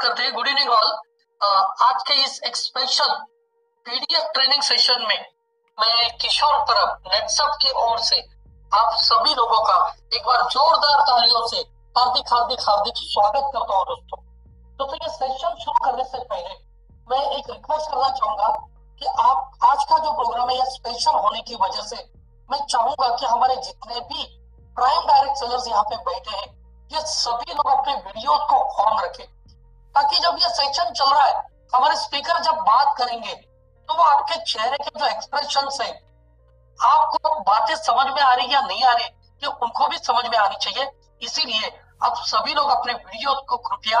करते हैं। Good evening all. आज के इस एक स्पेशल पीडीएफ ट्रेनिंग सेशन में मैं किशोर परब नेटसप की ओर से आप सभी लोगों का एक बार जोरदार तालियों से हार्दिक हार्दिक हार्दिक स्वागत करता हूँ दोस्तों। तो ये सेशन शुरू करने से पहले मैं एक रिक्वेस्ट करना चाहूंगा कि आप आज का जो प्रोग्राम है यह स्पेशल होने की वजह से मैं चाहूंगा कि हमारे जितने भी प्राइम डायरेक्ट सेलर्स यहाँ पे बैठे हैं ये सभी लोग अपने वीडियो को ऑन रखें, ताकि जब ये सेशन चल रहा है हमारे स्पीकर जब बात करेंगे तो वो आपके चेहरे के जो एक्सप्रेशन है, आपको बातें समझ में आ रही या नहीं आ रही, ये उनको भी समझ में आनी चाहिए। इसीलिए आप सभी लोग अपने वीडियो को कृपया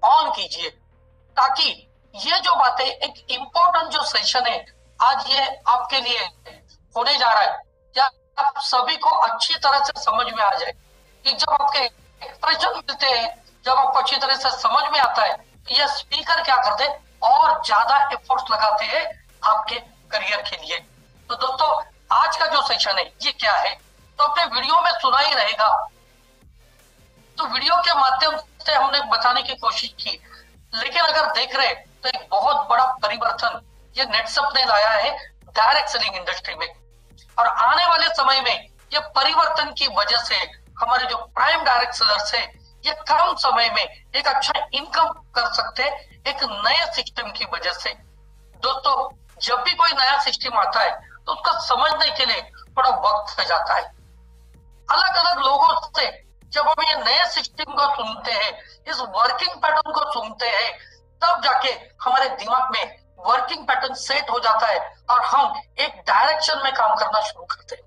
ऑन कीजिए, ताकि ये जो बातें एक इम्पोर्टेंट जो सेशन है आज ये आपके लिए होने जा रहा है, या आप सभी को अच्छी तरह से समझ में आ जाए कि जब आपके एक्सप्रेशन मिलते हैं, जब आपको अच्छी तरह से समझ में आता है कि यह स्पीकर क्या करते और ज्यादा एफर्ट्स लगाते हैं आपके करियर के लिए। तो दोस्तों आज का जो सेशन है ये क्या है, तो अपने वीडियो में सुना ही रहेगा, तो वीडियो के माध्यम से हमने बताने की कोशिश की, लेकिन अगर देख रहे तो एक बहुत बड़ा परिवर्तन ये नेटसप ने लाया है डायरेक्ट सेलिंग इंडस्ट्री में। और आने वाले समय में ये परिवर्तन की वजह से हमारे जो प्राइम डायरेक्ट सेलर्स है ये कम समय में एक अच्छा इनकम कर सकते हैं एक नए सिस्टम की वजह से। दोस्तों जब भी कोई नया सिस्टम आता है तो उसको समझने के लिए थोड़ा वक्त लग जाता है। अलग अलग लोगों से जब हम ये नए सिस्टम को सुनते हैं, इस वर्किंग पैटर्न को सुनते हैं, तब जाके हमारे दिमाग में वर्किंग पैटर्न सेट हो जाता है और हम एक डायरेक्शन में काम करना शुरू करते हैं।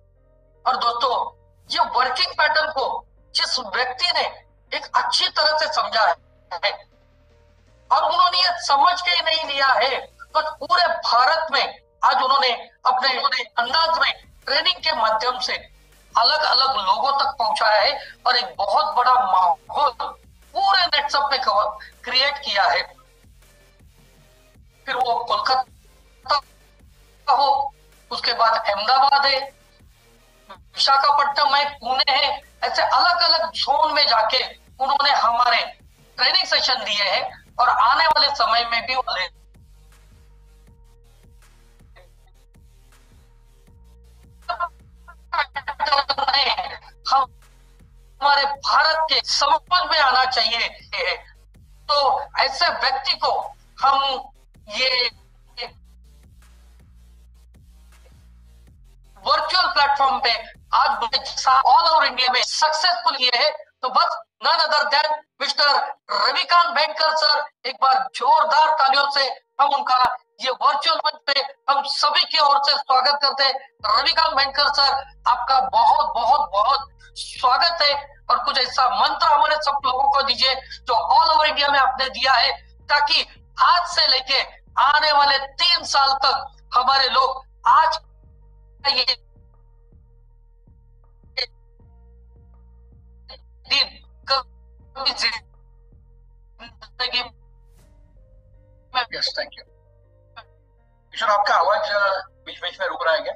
और दोस्तों ये वर्किंग पैटर्न को जिस व्यक्ति ने एक अच्छी तरह से समझा है और उन्होंने ये समझ के ही नहीं लिया है, तो पूरे भारत में आज उन्होंने अपने अंदाज में ट्रेनिंग के माध्यम से अलग अलग लोगों तक पहुंचाया है और एक बहुत बड़ा माहौल पूरे नेटसप में क्रिएट किया है। फिर वो कोलकाता हो, उसके बाद अहमदाबाद है, विशाखापट्टनम है, पुणे है, ऐसे अलग अलग जोन में जाके उन्होंने हमारे ट्रेनिंग सेशन दिए हैं और आने वाले समय में भी हमारे भारत के समझ में आना चाहिए। तो ऐसे व्यक्ति को हम ये वर्चुअल प्लेटफॉर्म पे आज ऑल ओवर इंडिया में सक्सेसफुल ये है, तो बस none other than mister Ravikant Bankar sir, एक बार जोरदार तालियों से हम उनका ये वर्चुअल मंच पे हम सभी की ओर से स्वागत करते हैं। रविकांत बैंकर सर आपका बहुत बहुत बहुत स्वागत है और कुछ ऐसा मंत्र हमारे सब लोगों को दीजिए जो ऑल ओवर इंडिया में आपने दिया है, ताकि आज से लेके आने वाले 3 साल तक हमारे लोग आज ये दिन कभी जिंदगी में। यस थैंक यू किशोर, आपका आवाज बीच बीच में रुक रहा है क्या?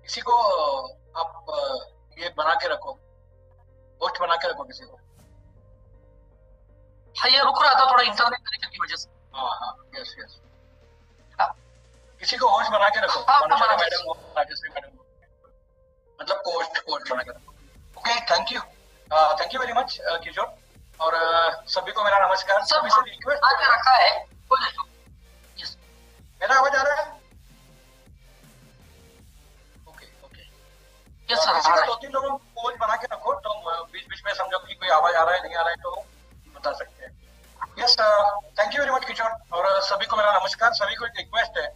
किसी को आप ये बना के रखो, होस्ट बना के रखो किसी को। हाँ ये रुक रहा था थोड़ा इंटरनेट कनेक्शन की वजह से। हाँ यस यस, किसी को होस्ट बना के रखो, मैडम राजश्री मैडम, मतलब होस्ट बना के रखो। Okay thank you very much Kishore, और सभी को मेरा नमस्कार। सभी से रिक्वेस्ट आगे रखा है, यस मेरा आवाज आ रहा है? ओके यस सर, किसी को 2-3 लोगों को होस्ट बना के रखो, तो बीच बीच में समझो कि कोई आवाज आ रहा है नहीं आ रहा है तो बता सकते हैं। Yes thank you very much Kishore, और सभी को मेरा नमस्कार। सभी को एक रिक्वेस्ट है,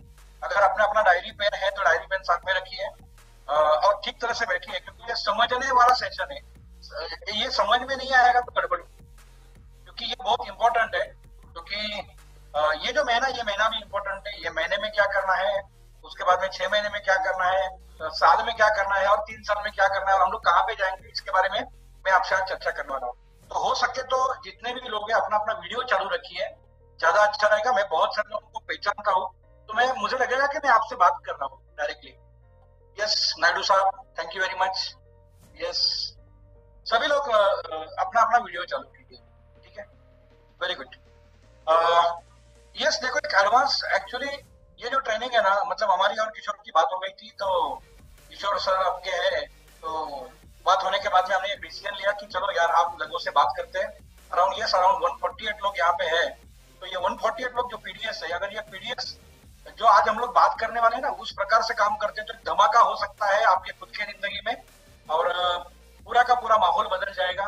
अगर अपना अपना डायरी पेन है तो डायरी पेन साथ में रखिए और ठीक तरह से बैठिए, क्योंकि ये समझने वाला सेशन है। ये समझ में नहीं आएगा तो गड़बड़, क्योंकि ये बहुत इंपॉर्टेंट है। क्योंकि ये जो महीना, ये महीना भी इंपॉर्टेंट है। ये महीने में क्या करना है, उसके बाद में 6 महीने में क्या करना है, साल में क्या करना है और 3 साल में क्या करना है और हम लोग कहाँ पे जाएंगे, इसके बारे में मैं आपसे आज चर्चा करने वाला हूँ। तो हो सके तो जितने भी लोग हैं अपना अपना वीडियो चालू रखिए, ज्यादा अच्छा रहेगा। मैं बहुत सारे लोगों को पहचानता हूँ, तो मुझे लगेगा कि मैं आपसे बात कर रहा हूँ डायरेक्टली। यस नायडू साहब thank you very much. Yes सभी लोग अपना अपना वीडियो चालू कीजिए, ठीक है, वेरी गुड। यस, देखो एक एडवांस एक्चुअली ये जो ट्रेनिंग है ना, मतलब हमारी और किशोर की बात हो गई थी, तो किशोर सर आपके हैं, तो बात होने के बाद में हमने एक डिसीजन लिया कि चलो यार आप लोगों से बात करते हैं। अराउंड 148 लोग यहाँ पे है, तो ये 148 लोग जो पीडीएस है, अगर ये पीडीएस जो आज हम लोग बात करने वाले हैं ना उस प्रकार से काम करते हैं तो धमाका हो सकता है आपके खुद की जिंदगी में, और पूरा का पूरा माहौल बदल जाएगा।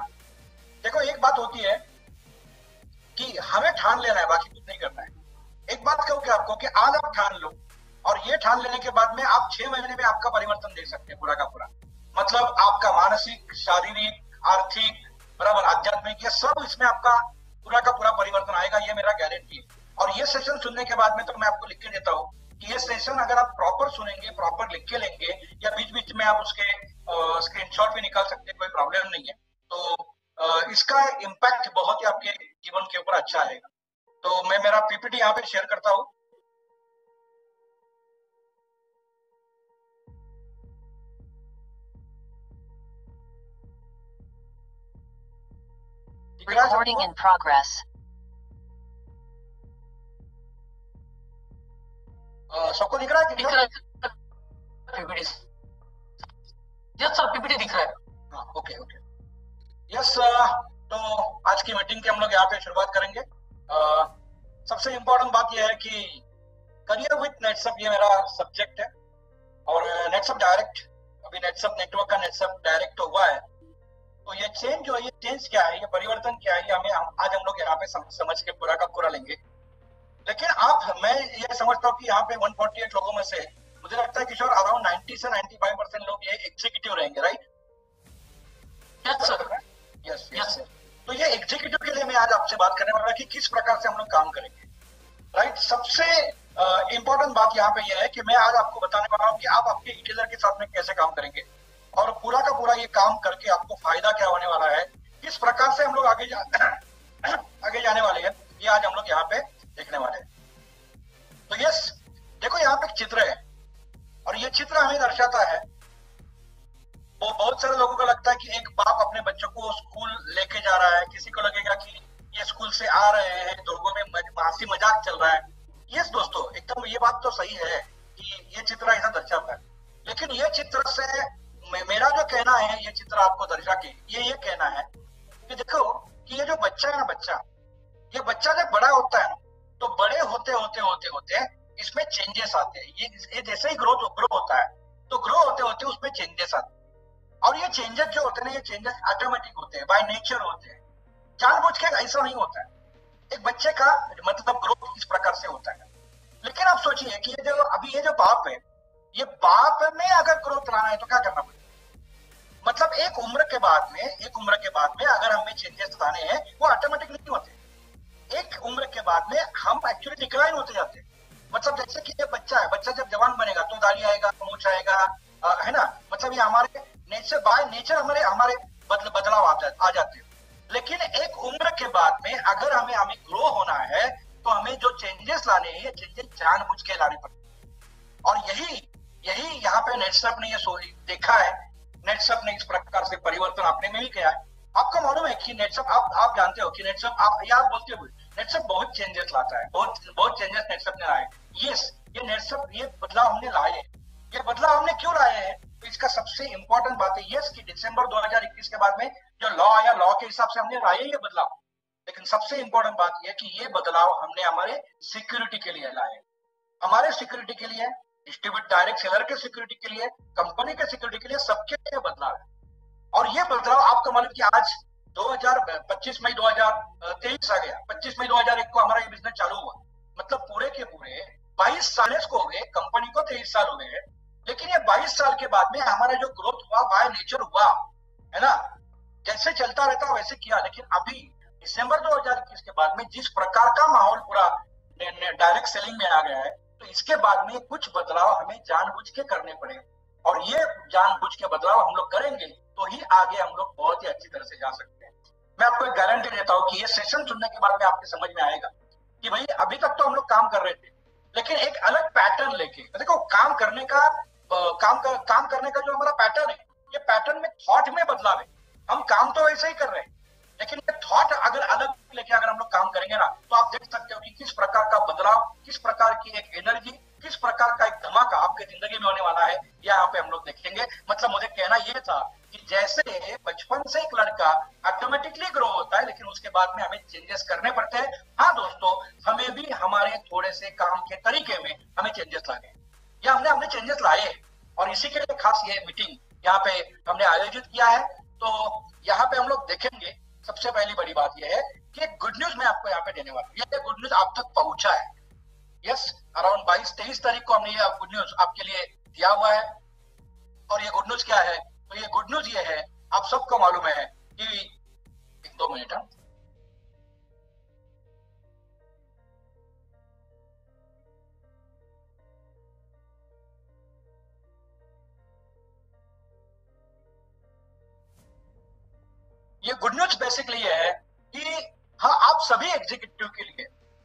देखो एक बात होती है कि हमें ठान लेना है, बाकी कुछ नहीं करना है। एक बात कहूँ कि आपको कि आज आप ठान लो, और ये ठान लेने के बाद में आप 6 महीने में आपका परिवर्तन देख सकते हैं पूरा का पूरा। मतलब आपका मानसिक, शारीरिक, आर्थिक, बराबर आध्यात्मिक, ये सब इसमें आपका पूरा का पूरा परिवर्तन आएगा, ये मेरा गारंटी है। और ये सेशन सुनने के बाद में तो मैं आपको लिख के देता हूँ कि ये सेशन अगर आप प्रॉपर सुनेंगे, प्रॉपर लिख के लेंगे, या बीच बीच में आप उसके स्क्रीनशॉट भी निकाल सकते हैं, कोई प्रॉब्लम नहीं है। तो इसका इम्पैक्ट बहुत ही आपके जीवन के ऊपर अच्छा आएगा। तो मैं मेरा पीपीटी यहाँ पे शेयर करता हूँ। Recording in progress. सबको दिख रहा है? दिख रहा है पीपीटी? यस सर, पीपीटी दिख रहा है। हाँ, ओके ओके, यस। तो आज की मीटिंग की हम लोग यहाँ पे शुरुआत करेंगे। सबसे इम्पोर्टेंट बात यह है कि करियर विथ नेटसप ये मेरा सब्जेक्ट है, और नेटसप डायरेक्ट, अभी नेटसप नेटवर्क का नेटसप डायरेक्ट हुआ है। तो ये चेंज जो है, ये चेंज क्या है, ये परिवर्तन क्या है, ये हमें आज हम लोग यहाँ पे समझ के पूरा का पूरा लेंगे। लेकिन मैं ये समझता हूँ कि यहाँ पे 148 लोगों में से मुझे लगता है किशोर अराउंड 90 से 95% लोग ये एग्जीक्यूटिव रहेंगे, right? Yes sir, yes yes. तो ये एग्जीक्यूटिव के लिए मैं आज आपसे बात करने वाला कि किस प्रकार से हम लोग काम करेंगे, राइट? सबसे इम्पोर्टेंट बात यहाँ पे यह है कि मैं आज आपको बताने वाला हूँ कि आप आपके रिटेलर के साथ में कैसे काम करेंगे, और पूरा का पूरा ये काम करके आपको फायदा क्या होने वाला है, किस प्रकार से हम लोग आगे जाने वाले हैं, ये आज हम लोग यहाँ पे देखने वाले हैं। तो यस, देखो यहाँ पे एक चित्र है, और ये चित्र हमें दर्शाता है, वो बहुत सारे लोगों को लगता है कि एक बाप अपने बच्चों को स्कूल लेके जा रहा है, किसी को लगेगा कि ये स्कूल से आ रहे हैं, दोनों में हंसी मजाक चल रहा है। यस दोस्तों, एकदम ये बात तो सही है कि ये चित्र ऐसा दर्शाता है, लेकिन ये चित्र से मेरा जो कहना है, ये चित्र आपको दर्शा के ये कहना है कि देखो कि ये जो बच्चा है ना, ये बच्चा जब बड़ा होता है तो बड़े होते होते होते होते इसमें चेंजेस आते हैं। ये जैसे ही ग्रो होता है तो ग्रो होते होते उसमें चेंजेस आते हैं, और ये चेंजेस जो होते हैं ना, ये चेंजेस ऑटोमेटिक होते हैं, बाय नेचर होते हैं, जानबूझ के ऐसा नहीं होता है। एक बच्चे का मतलब ग्रोथ इस प्रकार से होता है। लेकिन आप सोचिए कि ये जो बाप है, ये बाप में अगर ग्रोथ लाना है तो क्या करना पड़ेगा? मतलब एक उम्र के बाद में अगर हमें चेंजेस लाने हैं, वो ऑटोमेटिक नहीं होते। एक उम्र के बाद में हम एक्चुअली डिक्लाइन होते जाते हैं। मतलब जैसे कि ये बच्चा है, बच्चा जब जवान बनेगा तो दाढ़ी आएगा, मूंछ आएगा, है ना? मतलब ये हमारे नेचर, बाय नेचर हमारे बदलाव आ जाते हैं। लेकिन एक उम्र के बाद में अगर हमें ग्रो होना है तो हमें जो चेंजेस लाने हैं, ये चेंजेस जानबूझ के लाने पड़ते। और यही यहाँ पे नेटसप ने ये देखा है, नेटसप ने इस प्रकार से परिवर्तन अपने में भी किया है। आपको मालूम है कि नेटसप, आप जानते हो कि नेटसप, आप बोलते हुए नेटसप बहुत चेंजेस लाता है, बहुत चेंजेस नेटसप ने लाए। यस, ये बदलाव हमने लाए। ये बदलाव हमने क्यों लाए हैं? तो इसका सबसे इंपॉर्टेंट बात है यस कि दिसंबर 2021 के बाद में जो लॉ आया, लॉ के हिसाब से हमने लाए ये बदलाव। लेकिन सबसे इंपॉर्टेंट बात यह कि ये बदलाव हमने हमारे सिक्योरिटी के लिए लाए, हमारे सिक्योरिटी के लिए, डिस्ट्रीब्यूट डायरेक्ट सेलर के सिक्योरिटी के लिए, कंपनी के सिक्योरिटी के लिए, सबके लिए बदलाव है। और ये बदलाव आपको मालूम कि आज 25 मई 2023 आ गया, 25 मई 2001 को हमारा ये बिजनेस चालू हुआ। मतलब पूरे के पूरे 22 साल को हो गए, कंपनी को 23 साल हुए हैं। लेकिन ये 22 साल के बाद में हमारा जो ग्रोथ हुआ बाय नेचर हुआ है ना, जैसे चलता रहता वैसे किया। लेकिन अभी दिसंबर 2021 के बाद में जिस प्रकार का माहौल पूरा डायरेक्ट सेलिंग में आ गया है, तो इसके बाद में कुछ बदलाव हमें जानबूझ के करने पड़े, और ये जानबूझ के बदलाव हम लोग करेंगे तो ही आगे हम लोग बहुत ही अच्छी तरह से जा सकते हैं। मैं आपको एक गारंटी देता हूँ कि ये सेशन सुनने के बाद में आपके समझ में आएगा कि भाई अभी तक तो हम लोग काम कर रहे थे, लेकिन एक अलग पैटर्न लेके, देखो काम करने का जो हमारा पैटर्न है, ये पैटर्न में थॉट में बदलाव है। हम काम तो वैसे ही कर रहे हैं, लेकिन ये थॉट अगर अलग लेके अगर हम लोग काम करेंगे ना, तो आप देख सकते हो कि किस प्रकार का बदलाव, किस प्रकार की एक एनर्जी, किस प्रकार का एक धमाका आपके जिंदगी में होने वाला है, यहाँ पे हम लोग देखेंगे। मतलब मुझे कहना यह था कि जैसे बचपन से एक लड़का ऑटोमेटिकली ग्रो होता है, लेकिन उसके बाद में हमें चेंजेस करने पड़ते हैं। हाँ दोस्तों, हमें भी हमारे थोड़े से काम के तरीके में हमें चेंजेस लाने हैं, या हमने चेंजेस लाए, और इसी के लिए खास ये मीटिंग यहाँ पे हमने आयोजित किया है। तो यहाँ पे हम लोग देखेंगे, सबसे पहली बड़ी बात यह है कि गुड न्यूज मैं आपको यहाँ पे देने वाला हूँ। ये गुड न्यूज आप तक पहुंचा है। यस, अराउंड 22-23 तारीख को हमने ये गुड न्यूज आपके लिए दिया हुआ है। और ये गुड न्यूज क्या है? तो ये गुड न्यूज ये है, आप सबको मालूम है कि 1-2 मिनट, ये गुड न्यूज बेसिकली ये है कि हाँ, आप सभी एग्जीक्यूटिव के लिए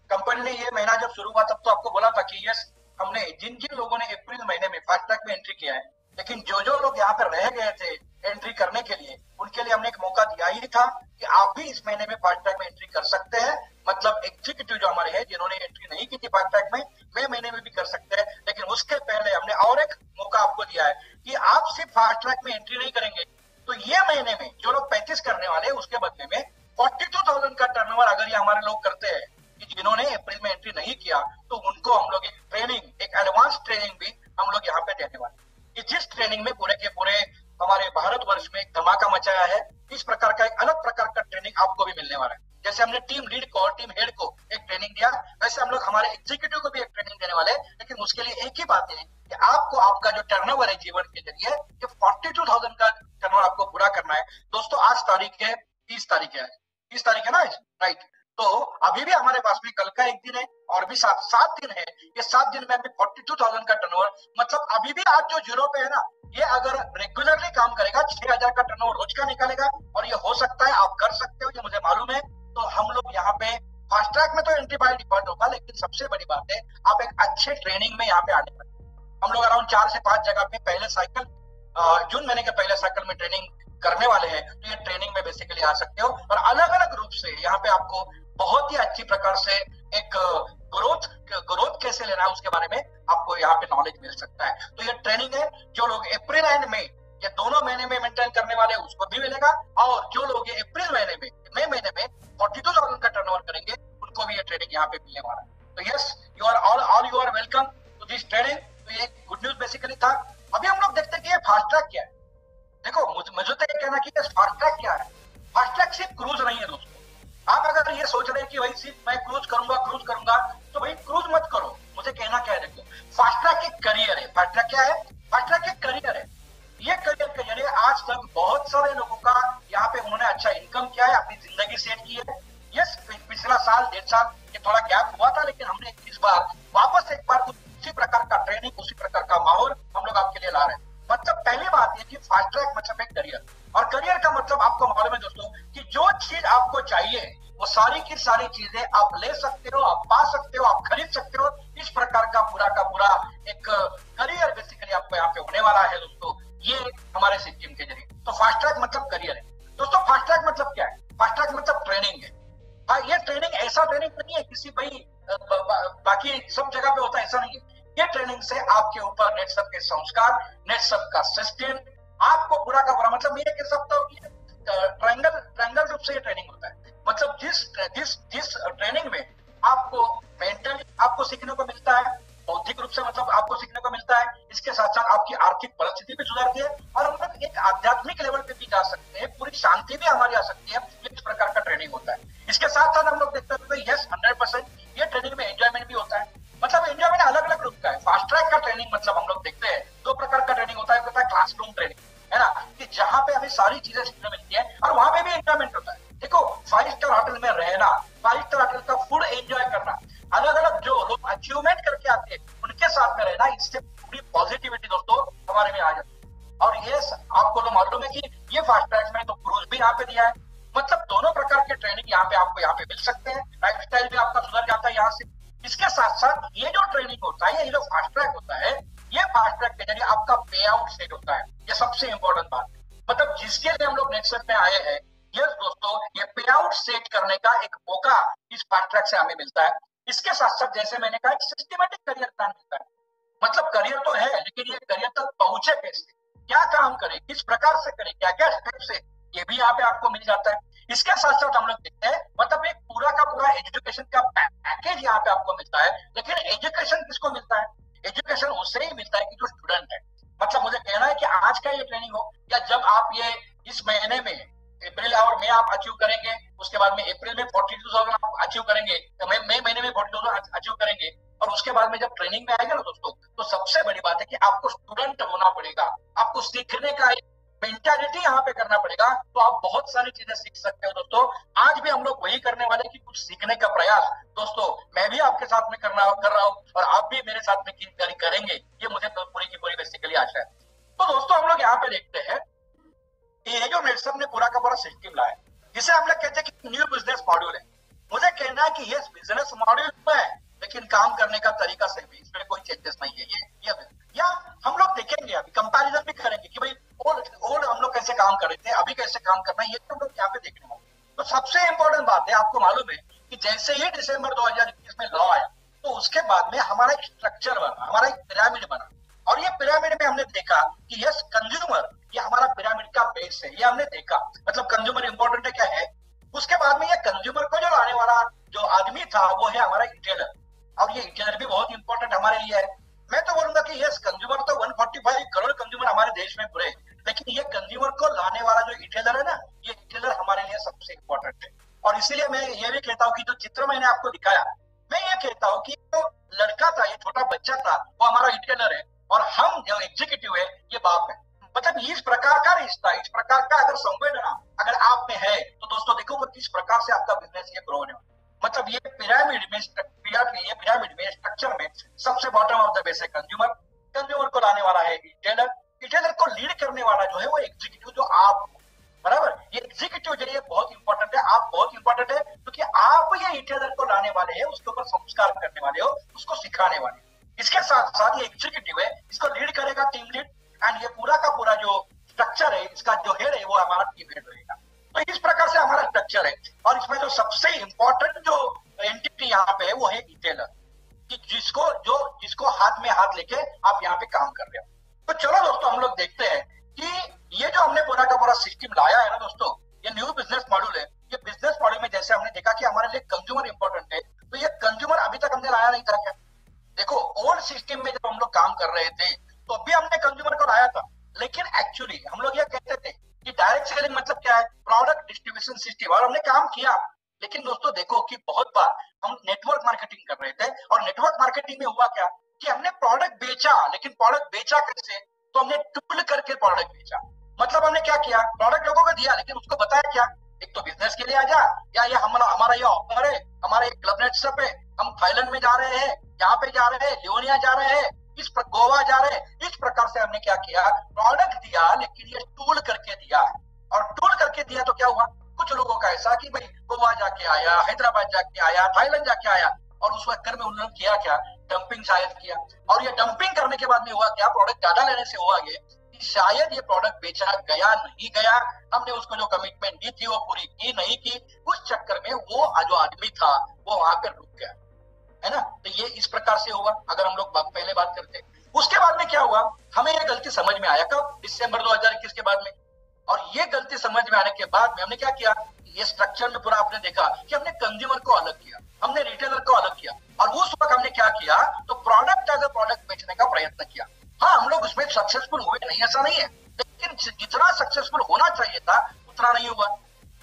कंपनी ने ये महीना जब शुरू हुआ तब तो आपको बोला था कि यस, हमने जिन जिन लोगों ने अप्रैल महीने में फास्ट ट्रैक में एंट्री किया है, लेकिन जो जो लोग यहाँ पर रह गए थे एंट्री करने के लिए, उनके लिए हमने एक मौका दिया ही था कि आप भी इस महीने में फास्ट ट्रैक में एंट्री कर सकते हैं। मतलब एग्जीक्यूटिव जो हमारे हैं जिन्होंने एंट्री नहीं की थी फास्ट ट्रैक में, मई महीने में भी कर सकते हैं। लेकिन उसके पहले हमने और एक मौका आपको दिया है कि आप सिर्फ फास्ट ट्रैक में एंट्री नहीं करेंगे, तो ये महीने में जो लोग 35 करने वाले हैं उसके बदले में 42,000 का टर्नओवर अगर ये हमारे लोग करते हैं कि जिन्होंने अप्रैल में एंट्री नहीं किया, तो उनको हम लोग एक ट्रेनिंग, एक एडवांस ट्रेनिंग भी हम लोग यहाँ पे देने वाले हैं कि जिस ट्रेनिंग में पूरे के पूरे हमारे भारतवर्ष में एक धमाका मचाया है, इस प्रकार का एक अलग प्रकार का ट्रेनिंग आपको भी मिलने वाला है। जैसे हमने टीम लीड को और टीम हेड को एक ट्रेनिंग दिया, वैसे हम लोग हमारे एग्जीक्यूटिव को भी एक ट्रेनिंग देने वाले हैं। लेकिन उसके लिए एक ही बात है कि आपको आपका जो टर्नओवर है जीवन के जरिए, ये 42,000 का टर्नओवर आपको पूरा करना है। दोस्तों, आज तारीख है 30 तारीख है, 30 तारीख है ना, राइट? तो अभी भी हमारे पास में कल का एक दिन है और भी 7 दिन है। ये 7 दिन में हमें 42,000 का टर्नओवर, मतलब अभी भी आज जो जीरो पे है ना, ये अगर रेगुलरली काम करेगा 6,000 का टर्नओवर रोज का निकालेगा। और ये हो सकता है, आप कर सकते हो, ये मुझे मालूम है। तो हम लोग यहाँ पे फास्ट ट्रैक में तो एंट्री बाय डिफॉल्ट होगा, लेकिन सबसे बड़ी बात है आप एक अच्छे ट्रेनिंग में यहाँ पे आने वाले। हम लोग अराउंड 4 से 5 जगह पे पहले साइकिल, जून महीने के पहले साइकिल में ट्रेनिंग करने वाले हैं। तो ये ट्रेनिंग में बेसिकली आ सकते हो और अलग अलग रूप से यहाँ पे आपको बहुत ही अच्छी प्रकार से एक ग्रोथ कैसे लेना है उसके बारे में आपको यहाँ पे नॉलेज मिल सकता है। तो ये ट्रेनिंग है, जो लोग अप्रैल एंड मई ये दोनों महीने में मेंटेन करने वाले हैं उसको भी मिलेगा, और जो लोग ये अप्रैल महीने में, मई महीने में 42,000 का टर्नओवर करेंगे उनको भी ये ट्रेनिंग यहाँ पे मिलने वाला है। तो yes, you are all you are welcome to this training. तो ये गुड न्यूज बेसिकली था। अभी हम लोग देखते हैं कि ये फास्ट ट्रैक क्या है। देखो, मुझे तो ये कहना कि फास्ट ट्रैक क्या है। फास्ट ट्रैक सिर्फ क्रूज नहीं है दोस्तों। आप अगर ये सोच रहे हैं कि भाई सिर्फ मैं क्रूज करूंगा, तो भाई क्रूज मत करो। मुझे कहना क्या है, देखो, फास्ट ट्रैक एक करियर है। फास्ट ट्रैक क्या है? फास्ट ट्रैक एक करियर है। ये करियर के जरिए आज तक बहुत सारे लोगों का यहाँ पे उन्होंने अच्छा इनकम किया है, अपनी जिंदगी सेट की है। यस, पिछला साल 1.5 साल ये थोड़ा गैप हुआ था, लेकिन हमने इस बार वापस एक बार उसी प्रकार का ट्रेनिंग, उसी प्रकार का माहौल हम लोग आपके लिए ला रहे हैं। मतलब पहली बात है कि फास्ट ट्रैक मतलब एक करियर, और करियर का मतलब आपको मालूम है दोस्तों कि जो चीज आपको चाहिए वो सारी की सारी चीजें आप ले सकते हो, आप पा सकते हो, आप खरीद सकते हो। इस प्रकार का पूरा एक करियर बेसिकली आपको यहाँ पे होने वाला है दोस्तों, ये हमारे सिस्टम के जरिए। तो फास्ट ट्रैक मतलब करियर है दोस्तों। फास्ट ट्रैक मतलब क्या है? फास्ट ट्रैक मतलब ट्रेनिंग है। हाँ, ये ट्रेनिंग ऐसा ट्रेनिंग नहीं है किसी भाई बाकी सब जगह पे होता है, ऐसा नहीं है। ये ट्रेनिंग से आपके ऊपर नेट सब के संस्कार, नेट सब का सिस्टम आपको पूरा का पूरा, मतलब मैं कह सकता हूँ कि ट्रायंगल रूप से ये ट्रेनिंग होता है। मतलब जिस ट्रेनिंग में आपको मेंटली आपको सीखने को मिलता है, बौद्धिक रूप से मतलब आपको सीखने को मिलता है, इसके साथ साथ आपकी आर्थिक परिस्थिति भी सुधारती है, और हम लोग एक आध्यात्मिक लेवल पे भी जा सकते हैं, पूरी शांति भी हमारी आ सकती है। इस प्रकार का ट्रेनिंग होता है। इसके साथ साथ हम लोग देखते हैं यस 100% ये ट्रेनिंग में एंजॉयमेंट भी होता है। मतलब एंजॉयमेंट अलग अलग रूप का है। फास्ट ट्रैक का ट्रेनिंग मतलब हम लोग देखते हैं 2 प्रकार का ट्रेनिंग होता है। क्लासरूम ट्रेनिंग है ना, कि जहाँ पे हमें सारी चीजें सीखने मिलती है और वहां पे भी एंजॉयमेंट होता है। देखो, 5 स्टार होटल में रहना, 5 स्टार होटल का फूड एंजॉय करना, अलग अलग जो लोग अचीवमेंट करके आते हैं उनके साथ में रहना, इससे पूरी पॉजिटिविटी दोस्तों हमारे में आ जाती है। और ये आपको तो मालूम है कि ये फास्ट ट्रैक में तो क्रूज भी यहाँ पे दिया है। मतलब दोनों प्रकार के ट्रेनिंग यहाँ पे आपको यहाँ पे मिल सकते हैं। लाइफ स्टाइल भी आपका सुधर जाता है यहाँ से। इसके साथ साथ ये जो ट्रेनिंग होता है, ये जो फास्ट ट्रैक होता है, ये फास्ट ट्रैक के जरिए आपका पे आउट सेट होता है। ये सबसे इंपॉर्टेंट बात है। मतलब जिसके लिए हम लोग नेक्स्ट में आए हैं, यस दोस्तों, ये पे आउट सेट करने का एक मौका इस फास्ट ट्रैक से हमें मिलता है। इसके साथ साथ जैसे मैंने कहा एक सिस्टमेटिक करियर प्लान मिलता है। मतलब करियर तो है, लेकिन ये करियर तक पहुंचे कैसे, क्या काम करें, किस प्रकार से करें, क्या क्या स्टेप से, ये भी यहाँ पे आपको मिल जाता है। इसके साथ साथ हम लोग देखते हैं मतलब एक पूरा का पूरा एजुकेशन का पैकेज यहाँ पे आपको मिलता है। लेकिन एजुकेशन किसको मिलता है? एजुकेशन उससे ही मिलता है कि जो स्टूडेंट है। मतलब मुझे कहना है कि आज का ये ट्रेनिंग हो या जब आप ये इस महीने में अप्रैल और मई आप अचीव करेंगे, उसके बाद में अप्रैल में 42,000 आप अचीव करेंगे, मई महीने में 42,000 अचीव करेंगे, और उसके बाद में जब ट्रेनिंग में आएगा ना दोस्तों, तो सबसे बड़ी बात है कि आपको स्टूडेंट होना पड़ेगा, आपको सीखने का एक मेंटालिटी यहाँ पे करना पड़ेगा, तो आप बहुत सारी चीजें सीख सकते हो दोस्तों। आज भी हम लोग वही करने वाले कि कुछ सीखने का प्रयास दोस्तों मैं भी आपके साथ में कर रहा हूँ और आप भी मेरे साथ में करेंगे, ये मुझे तो पूरी की पूरी बेसिकली आशा है। तो दोस्तों हम लोग यहाँ पे देखते हैं ये जो नेटसप ने पूरा का पूरा सिस्टम लाया, जिसे हम लोग कहते हैं कि न्यू बिजनेस मॉड्यूल है। मुझे कहना है कि ये बिजनेस मॉड्यूल है, लेकिन काम करने का तरीका सही है, इसमें कोई चेंजेस नहीं है। ये या हम लोग देखेंगे, अभी कंपैरिजन भी करेंगे कि भाई ओल्ड हम लोग कैसे काम कर रहे थे, अभी कैसे काम करना है, ये हम लोग यहाँ पे देखने वाले। तो सबसे इंपॉर्टेंट बात है, आपको मालूम है कि जैसे ही दिसंबर 2021 में लॉ आया, तो उसके बाद में हमारा एक स्ट्रक्चर बना, हमारा एक पिरामिड बना, और ये पिरामिड में हमने देखा कि यस कंज्यूमर ये हमारा पिरामिड का बेस है, ये हमने देखा। मतलब कंज्यूमर इंपॉर्टेंट है क्या है, उसके बाद में ये कंज्यूमर को जो लाने वाला जो आदमी था वो है हमारा रिटेलर, और ये रिटेलर भी बहुत इंपॉर्टेंट हमारे लिए है। मैं तो बोलूंगा कि यस कंज्यूमर तो 145 करोड़ कंज्यूमर हमारे देश में पूरे, लेकिन ये कंज्यूमर को लाने वाला जो रिटेलर है ना, ये रिटेलर हमारे लिए सबसे इंपॉर्टेंट है। और इसीलिए मैं ये भी कहता हूँ कि जो चित्र मैंने आपको दिखाया, मैं ये कहता हूँ कि जो लड़का था, ये छोटा बच्चा था, वो हमारा रिटेलर है, और हम जो एग्जीक्यूटिव है ये बाप है। मतलब इस प्रकार का रिश्ता, इस प्रकार का अगर संवेदना अगर आप में है, तो दोस्तों देखो कि किस प्रकार से आपका बिजनेस ये ग्रो होने वाला। मतलब ये पिरामिड में स्ट्रक्चर में सबसे बॉटम ऑफ द बेस है कंज्यूमर, कंज्यूमर को लाने वाला है रिटेलर, रिटेलर को लीड करने वाला जो है वो एग्जीक्यूटिव, जो आप बराबर। ये एग्जीक्यूटिव जो है बहुत इंपॉर्टेंट है, आप बहुत इंपॉर्टेंट है, क्योंकि आप ये रिटेलर को लाने वाले हैं, उसके ऊपर संस्कार करने वाले हो, उसको सिखाने वाले। इसके साथ साथ ये एग्जीक्यूटिव है, इसको लीड करेगा टीम लीड, एंड ये पूरा का पूरा जो स्ट्रक्चर है, इसका जो हेड है वो हमारा टीम हेड रहेगा। तो इस प्रकार से हमारा स्ट्रक्चर है, और इसमें जो सबसे इंपॉर्टेंट जो एंटिटी यहाँ पे है वो है रिटेलर, कि जिसको हाथ में हाथ लेके आप यहाँ पे काम कर रहे हो। तो चलो दोस्तों हम लोग देखते हैं कि ये जो हमने पूरा का पूरा सिस्टम लाया है ना दोस्तों, ये न्यू बिजनेस मॉड्यूल है। ये बिजनेस मॉड्यूल में जैसे हमने देखा कि हमारे लिए कंज्यूमर इंपॉर्टेंट है, तो ये कंज्यूमर अभी तक हमने लाया नहीं था क्या? देखो ओल्ड सिस्टम में जब हम लोग काम कर रहे थे तो अभी हमने कंज्यूमर को लाया था, लेकिन एक्चुअली हम लोग ये कहते थे कि डायरेक्ट सेलिंग मतलब क्या है, प्रोडक्ट डिस्ट्रीब्यूशन सिस्टम, और हमने काम किया। लेकिन दोस्तों देखो कि बहुत बार हम नेटवर्क मार्केटिंग कर रहे थे, और नेटवर्क मार्केटिंग में हुआ क्या कि हमने प्रोडक्ट बेचा, लेकिन प्रोडक्ट बेचा कैसे, तो हमने टूल करके प्रोडक्ट बेचा। मतलब हमने क्या किया, प्रोडक्ट लोगों को दिया, लेकिन उसको बताया क्या, एक तो बिजनेस के लिए आ जा, या ये हमारा ये ऑफर है, हमारा एक क्लब नेटसप है, हम थाईलैंड में जा रहे हैं, यहाँ पे जा रहे हैं, लियोनिया जा रहे हैं, गोवा जा रहे हैं। इस प्रकार से हमने क्या किया, प्रोडक्ट दिया, लेकिन ये टूल करके दिया। और टूल करके दिया तो क्या हुआ, कुछ लोगों का ऐसा कि भाई गोवा जाके आया, हैदराबाद जाके आया, थाईलैंड जाके आया, और उस वक्त में उन्होंने किया क्या, डंपिंग शायद किया। और ये डंपिंग करने के बाद में हुआ क्या, प्रोडक्ट ज्यादा लेने से हुआ ये कि शायद ये प्रोडक्ट बेचा गया नहीं गया, हमने उसको जो कमिटमेंट दी थी वो पूरी की नहीं की, उस चक्कर में वो जो आदमी था वो वहां पे रुक गया, है ना। तो ये इस प्रकार से हुआ, अगर हम लोग पहले बात करते। उसके बाद में क्या हुआ, हमें ये गलती समझ में आया कब, दिसंबर 2021 के बाद में। और ये गलती समझ में आने के बाद में हमने क्या किया, ये स्ट्रक्चर में पूरा आपने देखा कि हमने कंज्यूमर को अलग किया, हमने रिटेलर को अलग किया, और उस वक्त हमने क्या किया, तो प्रोडक्ट एज अ प्रोडक्ट बेचने का प्रयत्न किया। हाँ हम लोग उसमें सक्सेसफुल हुए नहीं, ऐसा नहीं है, लेकिन जितना सक्सेसफुल होना चाहिए था उतना नहीं हुआ।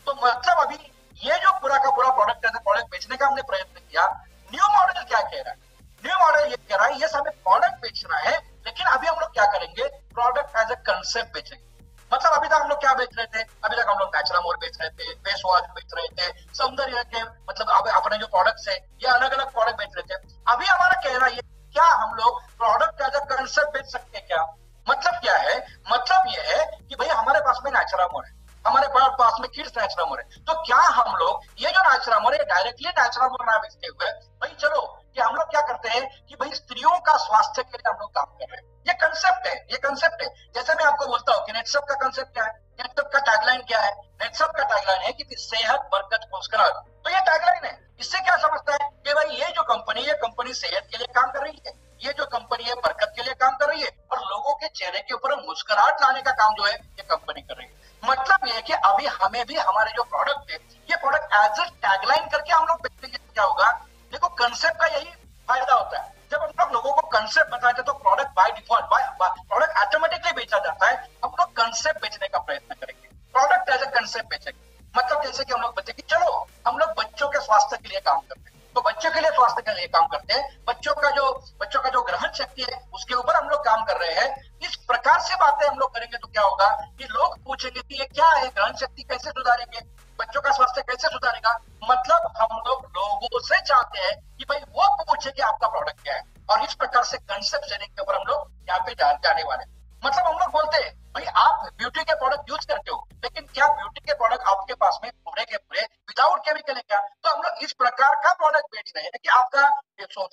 तो मतलब अभी ये जो पूरा का पूरा प्रोडक्ट एज अ प्रोडक्ट बेचने का हमने प्रयत्न किया, न्यू मॉडल क्या कह रहा है, न्यू मॉडल ये कह रहा है, ये हमें प्रोडक्ट बेचना है, लेकिन अभी हम लोग क्या करेंगे, प्रोडक्ट एज अ कंसेप्ट बेचेंगे। मतलब अभी तक हम लोग क्या बेच रहे थे, अभी तक हम लोग नेचुरल मोर बेच रहे थे, फेस वॉश बेच रहे थे, सौंदर्य के मतलब अपने जो प्रोडक्ट्स है ये अलग अलग प्रोडक्ट बेच रहे थे। अभी हमारा कहना ये, क्या हम लोग प्रोडक्ट एज अ कंसेप्ट बेच सकते हैं क्या? मतलब क्या है, मतलब ये है कि भाई हमारे पास में नेचुरल मोर है, हमारे पास में किड्स नेचुरल मोर है, तो क्या हम लोग ये जो नेचुरल मोर है डायरेक्टली नेचुरल मोर ना बेचते हुए भाई चलो कि हम लोग क्या करते हैं कि भाई स्त्रियों का स्वास्थ्य के लिए हम लोग काम कर रहे हैं। ये कंसेप्ट है, ये कंसेप्ट है। जैसे मैं आपको बोलता हूँ कि नेटसप का कंसेप्ट क्या है, नेटसप का टैगलाइन क्या है, नेटसप का टैगलाइन है कि सेहत बरकत मुस्कुराहट। तो ये टैगलाइन है। इससे क्या समझता है कि भाई ये जो कंपनी है, कंपनी सेहत के लिए काम कर रही है, ये जो कंपनी है बरकत के लिए काम कर रही है, और लोगों के चेहरे के ऊपर मुस्कुराहट लाने का काम जो है ये कंपनी कर रही है। मतलब ये है कि अभी हमें भी हमारे जो प्रोडक्ट है, ये प्रोडक्ट एज ए टैगलाइन करके हम लोग बेचेंगे, क्या होगा? देखो, कंसेप्ट का यही फायदा होता है। जब हम लोग लोगों को कंसेप्ट बताते हैं तो product by default product automatically बेचा जाता है। हम लोग कंसेप्ट बेचने का प्रयत्न करेंगे, प्रोडक्ट एज ए कंसेप्ट बेचेंगे। मतलब जैसे कि हम लोग बच्चे की, चलो हम लोग बच्चों के स्वास्थ्य के लिए काम करते हैं, तो बच्चों के लिए स्वास्थ्य के लिए काम करते हैं, बच्चों का जो ग्रहण शक्ति है उसके ऊपर हम लोग काम कर रहे हैं। इस प्रकार से बातें हम लोग करेंगे तो क्या होगा कि लोग पूछेंगे कि ये क्या है, ग्रहण शक्ति कैसे सुधारेंगे, बच्चों का स्वास्थ्य कैसे सुधारेगा। मतलब हम लोग लोगों से चाहते हैं कि भाई वो पूछे कि आपका प्रोडक्ट क्या है, और इस प्रकार से कंसेप्ट सेलिंग के ऊपर हम लोग यहाँ पे जाने वाले। मतलब हम लोग बोलते हैं भाई आप ब्यूटी के प्रोडक्ट यूज करते हो, लेकिन क्या ब्यूटी के प्रोडक्ट आपके पास में पूरे के पूरे विदाउट केमिकल है क्या? तो हम लोग इस प्रकार का प्रोडक्ट बेच रहे हैं कि आपका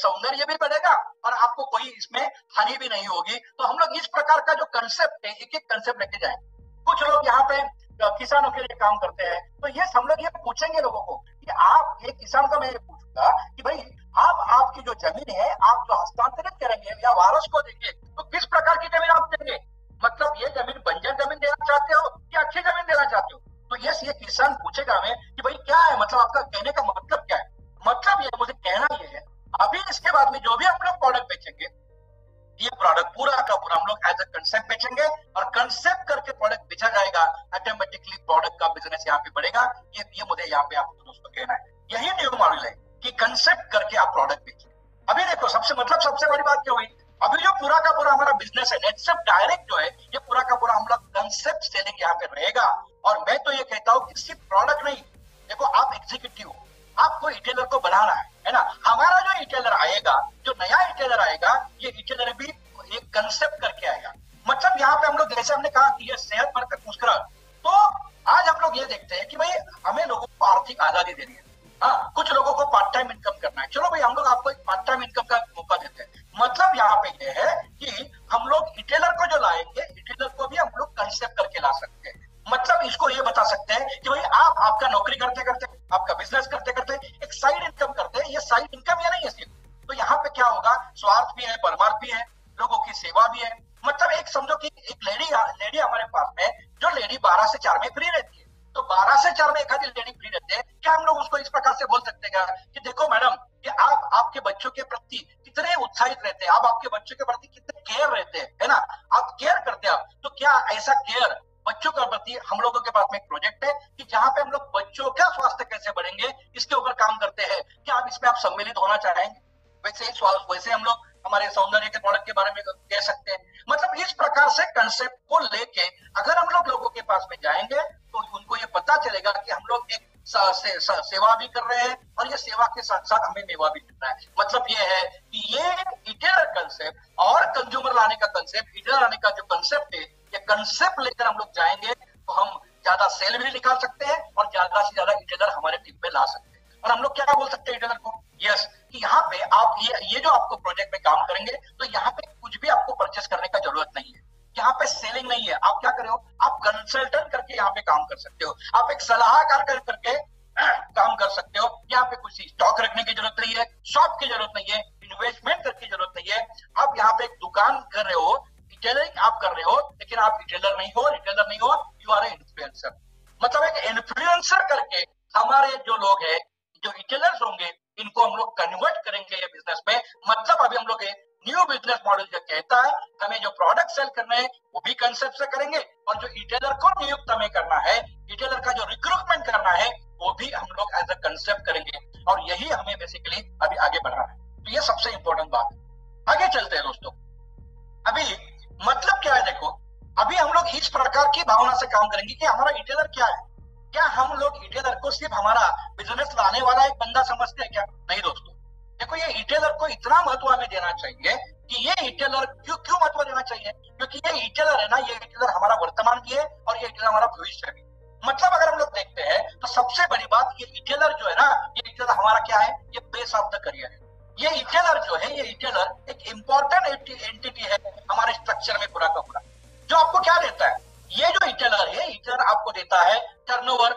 सौंदर्य भी बढ़ेगा और आपको कोई इसमें हानि भी नहीं होगी। तो हम लोग इस प्रकार का जो कंसेप्ट है, एक एक कंसेप्ट लेके जाएंगे। कुछ लोग यहाँ पे किसानों के लिए काम करते हैं, तो ये हम लोग ये पूछेंगे लोगों को कि आप, एक किसान का मैं ये पूछूंगा कि भाई आपकी जो जमीन है आप जो हस्तांतरित करेंगे या वारस को देंगे, तो किस प्रकार की जमीन आप देंगे? मतलब ये जमीन बंजर जमीन देना चाहते हो या अच्छी जमीन देना चाहते हो? तो ये किसान पूछेगा हमें कि भाई क्या है, मतलब आपका कहने का मतलब क्या है? मतलब ये मुझे कहना ये है, अभी इसके बाद में जो भी हम लोग प्रोडक्ट बेचेंगे, ये प्रोडक्ट पूरा का पूरा हम लोग एज ए कंसेप्ट बेचेंगे, और कंसेप्ट करके प्रोडक्ट बेचा जाएगा, ऑटोमेटिकली प्रोडक्ट का बिजनेस यहाँ पे बढ़ेगा। ये मुझे यहाँ पे आपको दोस्तों कहना है। यही न्यू मॉडल है कि कंसेप्ट करके आप प्रोडक्ट बेचिए। अभी देखो सबसे बड़ी बात क्या हुई, अभी जो पूरा का पूरा हमारा बिजनेस है नेटसप डायरेक्ट जो है, ये पूरा का पूरा हम लोग कंसेप्ट सेलिंग यहाँ पे रहेगा। और मैं तो ये कहता हूँ कि सिर्फ प्रोडक्ट नहीं, देखो आप एग्जीक्यूटिव हो, आपको रिटेलर को बढ़ाना है ना। हमारा जो रिटेलर आएगा, जो नया रिटेलर आएगा, ये रिटेलर भी एक कंसेप्ट करके आएगा। मतलब यहाँ पे हम लोग जैसे हमने कहा कि ये सेहत बरकत मुस्कुराहट, तो आज हम लोग ये देखते हैं कि भाई हमें लोगों को आर्थिक आजादी देनी है। हाँ, कुछ लोगों को पार्ट टाइम इनकम करना है, चलो भाई हम लोग आपको एक पार्ट टाइम इनकम का मौका देते हैं। मतलब यहाँ पे ये है कि हम लोग रिटेलर को जो लाएंगे, रिटेलर को भी हम लोग कंसेप्ट करके ला सकते हैं। मतलब इसको ये बता सकते हैं कि भाई आपका नौकरी करते करते, आपका बिजनेस करते करते एक साइड इनकम करते हैं। ये साइड इनकम ये नहीं है सिर्फ, तो यहाँ पे क्या होगा, स्वार्थ भी है, परमार्थ भी है, लोगों की सेवा भी है। मतलब एक समझो कि एक लेडी हमारे पास में, जो लेडी 12 से 4 में फ्री रहती है, तो 12 से 4 में एक आधी लेडी फ्री रहते हैं, क्या हम लोग उसको इस प्रकार से बोल सकते हैं कि देखो मैडम कि आप आपके बच्चों के प्रति कितने उत्साहित रहते हैं, आप आपके बच्चों के प्रति कितने केयर रहते हैं, है ना, आप केयर करते हैं आप, तो क्या ऐसा केयर बच्चों के प्रति हम लोगों के पास में एक प्रोजेक्ट है कि जहां पे हम लोग बच्चों का स्वास्थ्य कैसे बढ़ेंगे इसके ऊपर काम करते हैं। क्या आप इसमें आप सम्मिलित होना चाहेंगे? वैसे हम लोग हमारे सौंदर्य के प्रोडक्ट के बारे में कह सकते हैं। मतलब इस प्रकार से कंसेप्ट को लेके अगर हम लोग लोगों के पास में जाएंगे तो उनको ये पता चलेगा कि हम लोग एक सेवा भी कर रहे हैं, और ये सेवा के साथ साथ हमें मेवा भी मिल रहा है। मतलब ये है कि ये रिटेलर कंसेप्ट और कंज्यूमर लाने का कंसेप्ट, रिटेलर लाने का जो कंसेप्ट है, ये कंसेप्ट लेकर हम लोग जाएंगे तो हम ज्यादा सेल भी निकाल सकते हैं और ज्यादा से ज्यादा रिटेलर हमारे टीम में ला सकते हैं। और हम लोग क्या बोल सकते हैं रिटेलर को, यस, कि यहाँ पे आप ये जो आपको प्रोजेक्ट में काम करेंगे, तो यहाँ पे कुछ भी आपको परचेस करने का जरूरत नहीं है, यहाँ पे सेलिंग नहीं है। आप क्या कर रहे हो, आप कंसल्टेंट करके यहाँ पे काम कर सकते हो, आप एक सलाहकार करके काम कर सकते हो। यहाँ पे कुछ स्टॉक रखने की जरूरत नहीं है, शॉप की जरूरत नहीं है, इन्वेस्टमेंट करने की जरूरत नहीं है। आप यहाँ पे एक दुकान कर रहे हो, रिटेलरिंग आप कर रहे हो, लेकिन आप रिटेलर नहीं हो, यू आर ए इन्फ्लुएंसर। मतलब एक इन्फ्लुएंसर करके हमारे जो लोग हैं, जो रिटेलर्स होंगे, इनको हम लोग कन्वर्ट करेंगे ये बिजनेस में। मतलब अभी हम लोग न्यू बिजनेस मॉडल जो कहता है हमें जो प्रोडक्ट सेल करना है वो भी कंसेप्ट से करेंगे, और जो रिटेलर को नियुक्त हमें करना है, रिटेलर का जो रिक्रूटमेंट करना है, वो भी हम लोग एज अ कंसेप्ट करेंगे। और यही हमें बेसिकली अभी आगे बढ़ाना है। तो ये सबसे इंपॉर्टेंट बात है। आगे चलते हैं दोस्तों। अभी मतलब क्या है, देखो अभी हम लोग इस प्रकार की भावना से काम करेंगे कि हमारा रिटेलर क्या है। क्या हम लोग रिटेलर को सिर्फ हमारा बिजनेस लाने वाला एक बंदा समझते हैं क्या? नहीं दोस्तों, देखो ये रिटेलर को इतना महत्व हमें देना चाहिए कि ये रिटेलर क्यों महत्व देना चाहिए, क्योंकि ये रिटेलर है ना, ये रिटेलर हमारा वर्तमान भी है और ये रिटेलर हमारा भविष्य भी। मतलब अगर हम लोग देखते हैं तो सबसे बड़ी बात, ये रिटेलर जो है ना, ये रिटेलर हमारा क्या है, ये बेस ऑफ द करियर है। ये रिटेलर जो है, ये रिटेलर एक इंपॉर्टेंट एंटिटी है हमारे स्ट्रक्चर में पूरा का पूरा, जो आपको क्या देता है, ये जो रिटेलर है, रिटेलर आपको देता है टर्नओवर,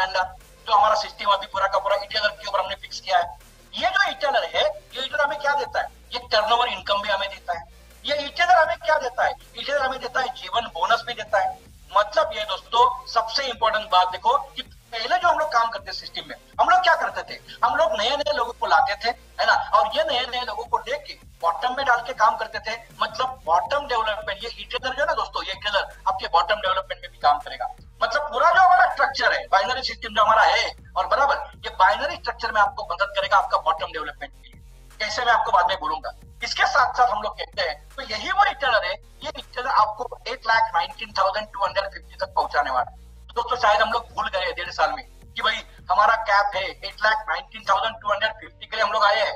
वेंडर, जो हमारा सिस्टम अभी पूरा का पूरा इटेलर के ऊपर हमने फिक्स किया है। ये जो इटेलर है, ये इटेलर हमें क्या देता है? ये टर्नओवर इनकम भी हमें देता है। ये इटेलर हमें क्या देता है? इटेलर हमें देता है जीवन बोनस भी देता है। मतलब ये दोस्तों सबसे इंपॉर्टेंट बात देखो कि पहले जो हम लोग काम करते सिस्टम में, हम लोग क्या करते थे? हम लोग नए नए लोगों को लाते थे, है ना, और ये नए नए लोगों को लेके बॉटम में डाल के काम करते थे। मतलब बॉटम डेवलपमेंट, ये इटेलर जो है ना दोस्तों, ये इटेलर आपके बॉटम डेवलपमेंट में भी काम करेगा। मतलब पूरा जो हमारा स्ट्रक्चर है, बाइनरी सिस्टम जो हमारा है, और बराबर ये बाइनरी स्ट्रक्चर में आपको मदद करेगा आपका बॉटम डेवलपमेंट के लिए। कैसे, मैं आपको बाद में बोलूंगा। इसके साथ साथ हम लोग कहते हैं तो यही वो रिटेलर है, ये रिटेलर आपको 8,19,250 तक पहुंचाने वाला है। तो दोस्तों शायद हम लोग भूल गए 1.5 साल में कि भाई हमारा कैप है 8,19,250 के लिए हम लोग आए हैं।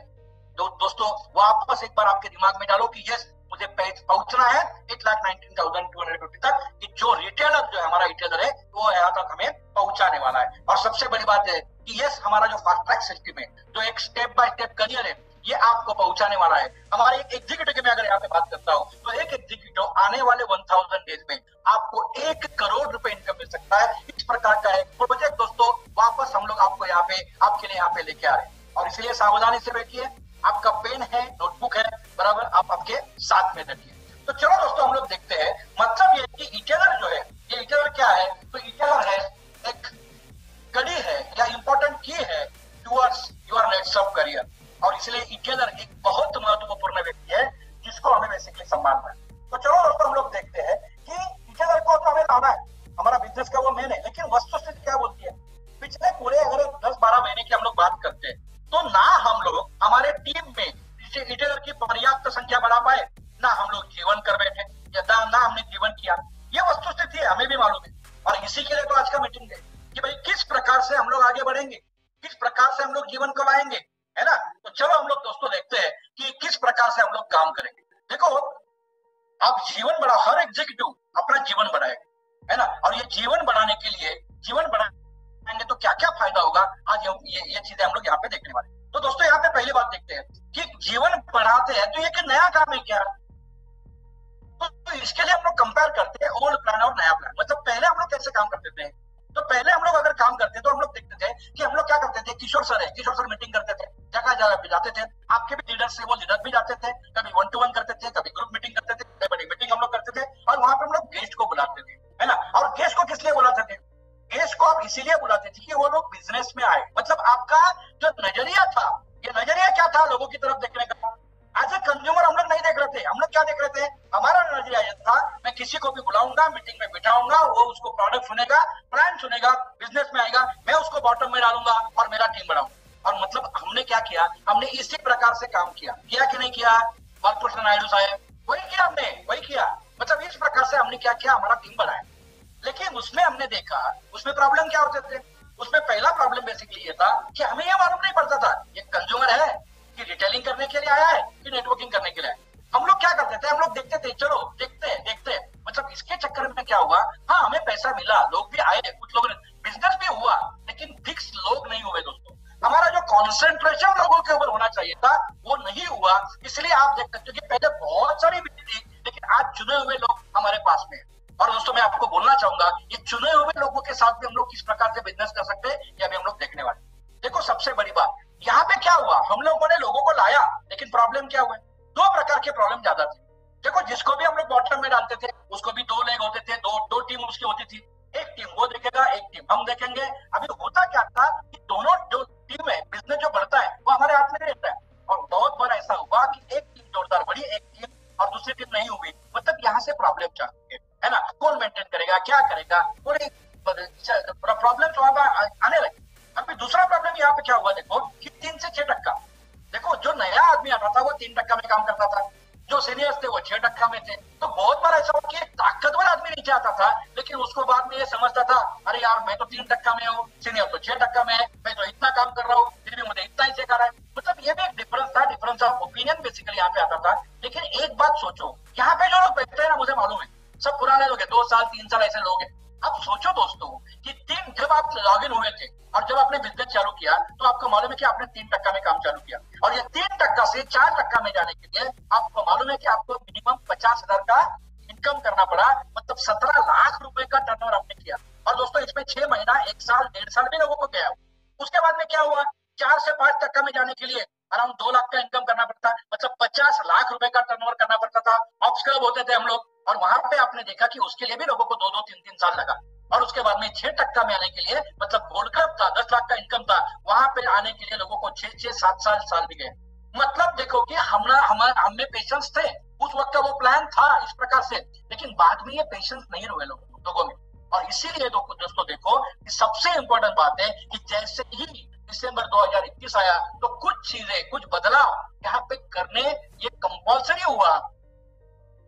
दोस्तों वापस एक बार आपके दिमाग में डालो कि यस, मुझे पहुंचना है 8,19,250 तक, कि जो रिटेलर जो है हमारा रिटेलर है वो यहाँ तक हमें पहुंचाने वाला है। और सबसे बड़ी बात है कि यस, हमारा जो फास्ट ट्रैक सिस्टम है, जो एक स्टेप बाय स्टेप करियर है, ये आपको पहुंचाने वाला है। हमारे एक एग्जीक्यूटिव की मैं अगर यहाँ पे बात करता हूँ तो एक एग्जीक्यूटिव आने वाले 1000 डेज में आपको 1 करोड़ रुपए इनकम मिल सकता है। इस प्रकार का एक प्रोजेक्ट दोस्तों वापस हम लोग आपको यहाँ पे, आपके लिए यहाँ पे लेके आ रहे हैं। और इसलिए सावधानी से बैठिए, आपका पेन है, नोटबुक है, बराबर आप आपके साथ में रखिए। तो चलो दोस्तों हम लोग देखते हैं। मतलब ये कि इटेलर जो है, ये इटेलर क्या है? तो इटेलर है एक कड़ी है या इंपॉर्टेंट की है towards your next of career. और इसलिए इटेलर एक बहुत महत्वपूर्ण व्यक्ति है जिसको हमें बेसिकली संभालना है। तो चलो दोस्तों हम लोग देखते हैं कि इटेलर को तो हमें लाना है, हमारा बिजनेस का वो मेन है। लेकिन वस्तुस्थिति क्या बोलती है? पिछले पूरे अगर 10-12 महीने की हम लोग बात करते हैं तो ना हम लोग हमारे टीम में इटेलर की पर्याप्त संख्या बढ़ा पाए, ना हम लोग जीवन कर बैठे, या ना हमने जीवन किया। ये वस्तुस्थिति है, हमें भी मालूम है। और इसी के लिए तो आज का मीटिंग है कि भाई किस प्रकार से हम लोग आगे बढ़ेंगे, किस प्रकार से हम लोग जीवन को लाएंगे, है ना। तो चलो हम लोग दोस्तों देखते हैं कि किस प्रकार से हम लोग काम करेंगे। देखो, आप जीवन बढ़ा, हर एग्जीक्यूटिव अपना जीवन बढ़ाएगा, है ना। और ये जीवन बढ़ाने के लिए, जीवन बढ़ाएंगे तो क्या क्या फायदा होगा, आज ये चीजें हम लोग यहाँ पे देखने वाले। तो दोस्तों यहाँ पे पहली बात देखते हैं कि जीवन बढ़ाते हैं तो ये कि नया काम है क्या। तो इसके लिए हम लोग कंपेयर करते हैं ओल्ड प्लान और नया प्लान। मतलब पहले हम लोग कैसे काम करते थे? तो पहले हम लोग अगर काम करते तो हम लोग देखते थे कि हम लोग क्या करते थे। किशोर सर है, किशोर सर मीटिंग करते थे, जगह जगह पे जाते थे। आपके भी लीडर से वो लीडर भी जाते थे, कभी 1-to-1 करते थे, कभी ग्रुप मीटिंग करते थे, कभी बड़ी मीटिंग हम लोग करते थे। और वहां पे हम लोग गेस्ट को बुलाते थे, है ना। और गेस्ट को किस लिए बुलाते थे? गेस्ट को आप इसीलिए बुलाते थे कि वो लोग बिजनेस में आए। मतलब आपका जो नजरिया था, ये नजरिया क्या था लोगों की तरफ देखने का? एज ए कंज्यूमर हम लोग नहीं देख रहे थे। हम लोग क्या देख रहे थे? हमारा नजरिया ये था, मैं किसी को भी बुलाऊंगा, मीटिंग में बिठाऊंगा, वो उसको प्रोडक्ट सुनेगा, प्लान सुनेगा, बिजनेस में आएगा, मैं उसको बॉटम में डालूंगा और मेरा टीम बढ़ाऊंगा। और मतलब हमने क्या किया? हमने इसी प्रकार से काम किया कि नहीं किया? बालकृष्ण नायडू साहब, वही किया हमने, वही किया। मतलब इस प्रकार से हमने क्या किया? हमारा टीम बढ़ाया। लेकिन उसमें हमने देखा, उसमें प्रॉब्लम क्या होते थे? उसमें पहला प्रॉब्लम बेसिकली ये था कि हमें ये मालूम नहीं पड़ता था ये कंज्यूमर है कि रिटेलिंग करने के लिए आया है कि नेटवर्किंग करने के लिए। हम लोग क्या करते थे? हम लोग देखते थे, चलो देखते। मतलब इसके चक्कर में क्या हुआ? हाँ, हमें पैसा मिला, लोग भी आए, कुछ लोग बिजनेस भी हुआ, लेकिन फिक्स लोग नहीं हुए दोस्तों। हमारा जो कॉन्सेंट्रेशन लोगों के ऊपर होना चाहिए था वो नहीं हुआ। इसलिए आप देख सकते हो कि पहले बहुत सारी भीड़ थी, लेकिन आज चुने हुए लोग हमारे पास में। और दोस्तों मैं आपको बोलना चाहूंगा, ये चुने हुए लोगों के साथ भी हम लोग किस प्रकार से बिजनेस कर सकते हैं, ये अभी हम लोग देखने वाले। देखो सबसे बड़ी बात यहाँ पे क्या हुआ, हम लोगों ने लोगों को लाया, लेकिन प्रॉब्लम क्या हुआ? 2 प्रकार के प्रॉब्लम ज्यादा थे। देखो, जिसको भी हम लोग बॉटम में डालते थे उसको भी 2 लेग होते थे, दो टीम उसकी होती थी। एक टीम वो देखेगा, एक टीम हम देखेंगे। अभी होता क्या था कि दोनों जो टीम है, बिजनेस जो बढ़ता है वो हमारे हाथ में रहता है। और बहुत बार ऐसा हुआ कि एक टीम जोरदार बढ़ी, एक टीम और दूसरी टीम नहीं हुई। मतलब यहाँ से प्रॉब्लम चाहते है ना, कौन मेंटेन करेगा, क्या करेगा, पूरी प्रॉब्लम वहां पर आने लगी। अभी दूसरा प्रॉब्लम यहाँ पे क्या हुआ देखो कि 3 से 6%। देखो, जो नया आदमी आता था वो 3% में काम करता था, जो सीनियर्स थे वो 6% में थे। तो बहुत बार ऐसा हुआ कि एक ताकतवर आदमी नीचे आता था, लेकिन उसको बाद में ये समझता था, अरे यार मैं तो 3% में हूँ, सीनियर तो 6% में है, मैं तो इतना काम कर रहा हूँ, फिर भी मुझे इतना ही सिखा रहा है। मतलब ये भी एक डिफरेंस था, डिफरेंस ऑफ ओपिनियन बेसिकली यहाँ पे आता था। लेकिन एक बात सोचो, यहाँ पे जो लोग बैठते हैं ना, मुझे मालूम है सब पुराने लोग हैं, 2 साल 3 साल ऐसे लोग हैं। अब सोचो दोस्तों कि जब आप लॉग इन हुए थे और जब आपने बिजनेस चालू किया तो आपको मालूम है कि आपने 3% में काम चालू किया, और ये 3% से 4% में जाने के लिए आपको मालूम है कि आपको मिनिमम 50,000 का इनकम करना पड़ा। मतलब 17 लाख रुपए का टर्नओवर आपने किया। और दोस्तों इसमें 6 महीना, 1 साल, 1.5 साल भी लोगों को गया। उसके बाद में क्या हुआ, 4 से 5 टक्का में जाने के लिए अराउंड 2 लाख का इनकम करना पड़ता, मतलब 50 लाख रुपए का टर्नओवर करना पड़ता था। ऑप्स क्लब होते थे हम लोग, और वहां पे आपने देखा कि उसके लिए भी लोगों को 2-2, 3-3 साल लगा। और उसके बाद में 6 टक्का में आने के लिए, मतलब गोल्ड क्लब था, 10 लाख का इनकम था, वहां पे आने के लिए लोगों को 6-6, 7 साल भी गए। मतलब देखो कि हम में पेशेंस थे, उस वक्त का वो प्लान था इस प्रकार से, लेकिन बाद में ये पेशेंस नहीं रहे लोगों में। और इसीलिए दोस्तों देखो कि सबसे इंपॉर्टेंट बात है कि जैसे ही दिसंबर 2021 आया तो कुछ चीजें, कुछ बदलाव यहाँ पे करने ये कंपल्सरी हुआ,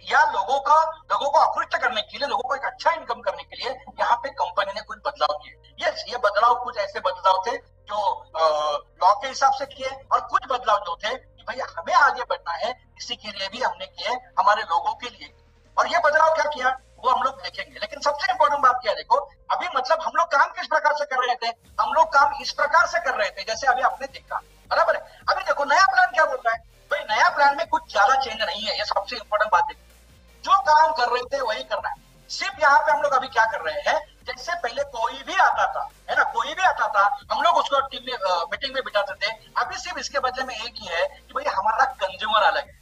या लोगों को आकृष्ट करने के लिए, लोगों को एक अच्छा इनकम करने के लिए यहाँ पे कंपनी ने कुछ बदलाव किए। यस, ये बदलाव कुछ ऐसे बदलाव थे जो लॉ के हिसाब से किए, और कुछ बदलाव जो थे कि भाई हमें आगे बढ़ना है, इसी के लिए भी हमने किए, हमारे लोगों के लिए। और ये बदलाव क्या किया वो हम लोग देखेंगे, लेकिन सबसे इंपॉर्टेंट बात क्या है, देखो अभी मतलब हम लोग काम किस प्रकार से कर रहे थे, हम लोग काम इस प्रकार से कर रहे थे जैसे अभी आपने देखा, बराबर है। अभी देखो नया प्लान क्या बोल रहा है, भाई नया प्लान में कुछ ज्यादा चेंज नहीं है, ये सबसे इंपॉर्टेंट बात है। जो काम कर रहे थे वही करना है। सिर्फ यहाँ पे हम लोग अभी क्या कर रहे हैं, जैसे पहले कोई भी आता था, है ना, कोई भी आता था, हम लोग उसको टीम में मीटिंग में बिठाते थे। अभी सिर्फ इसके बदले में एक ही है कि भाई हमारा कंज्यूमर अलग है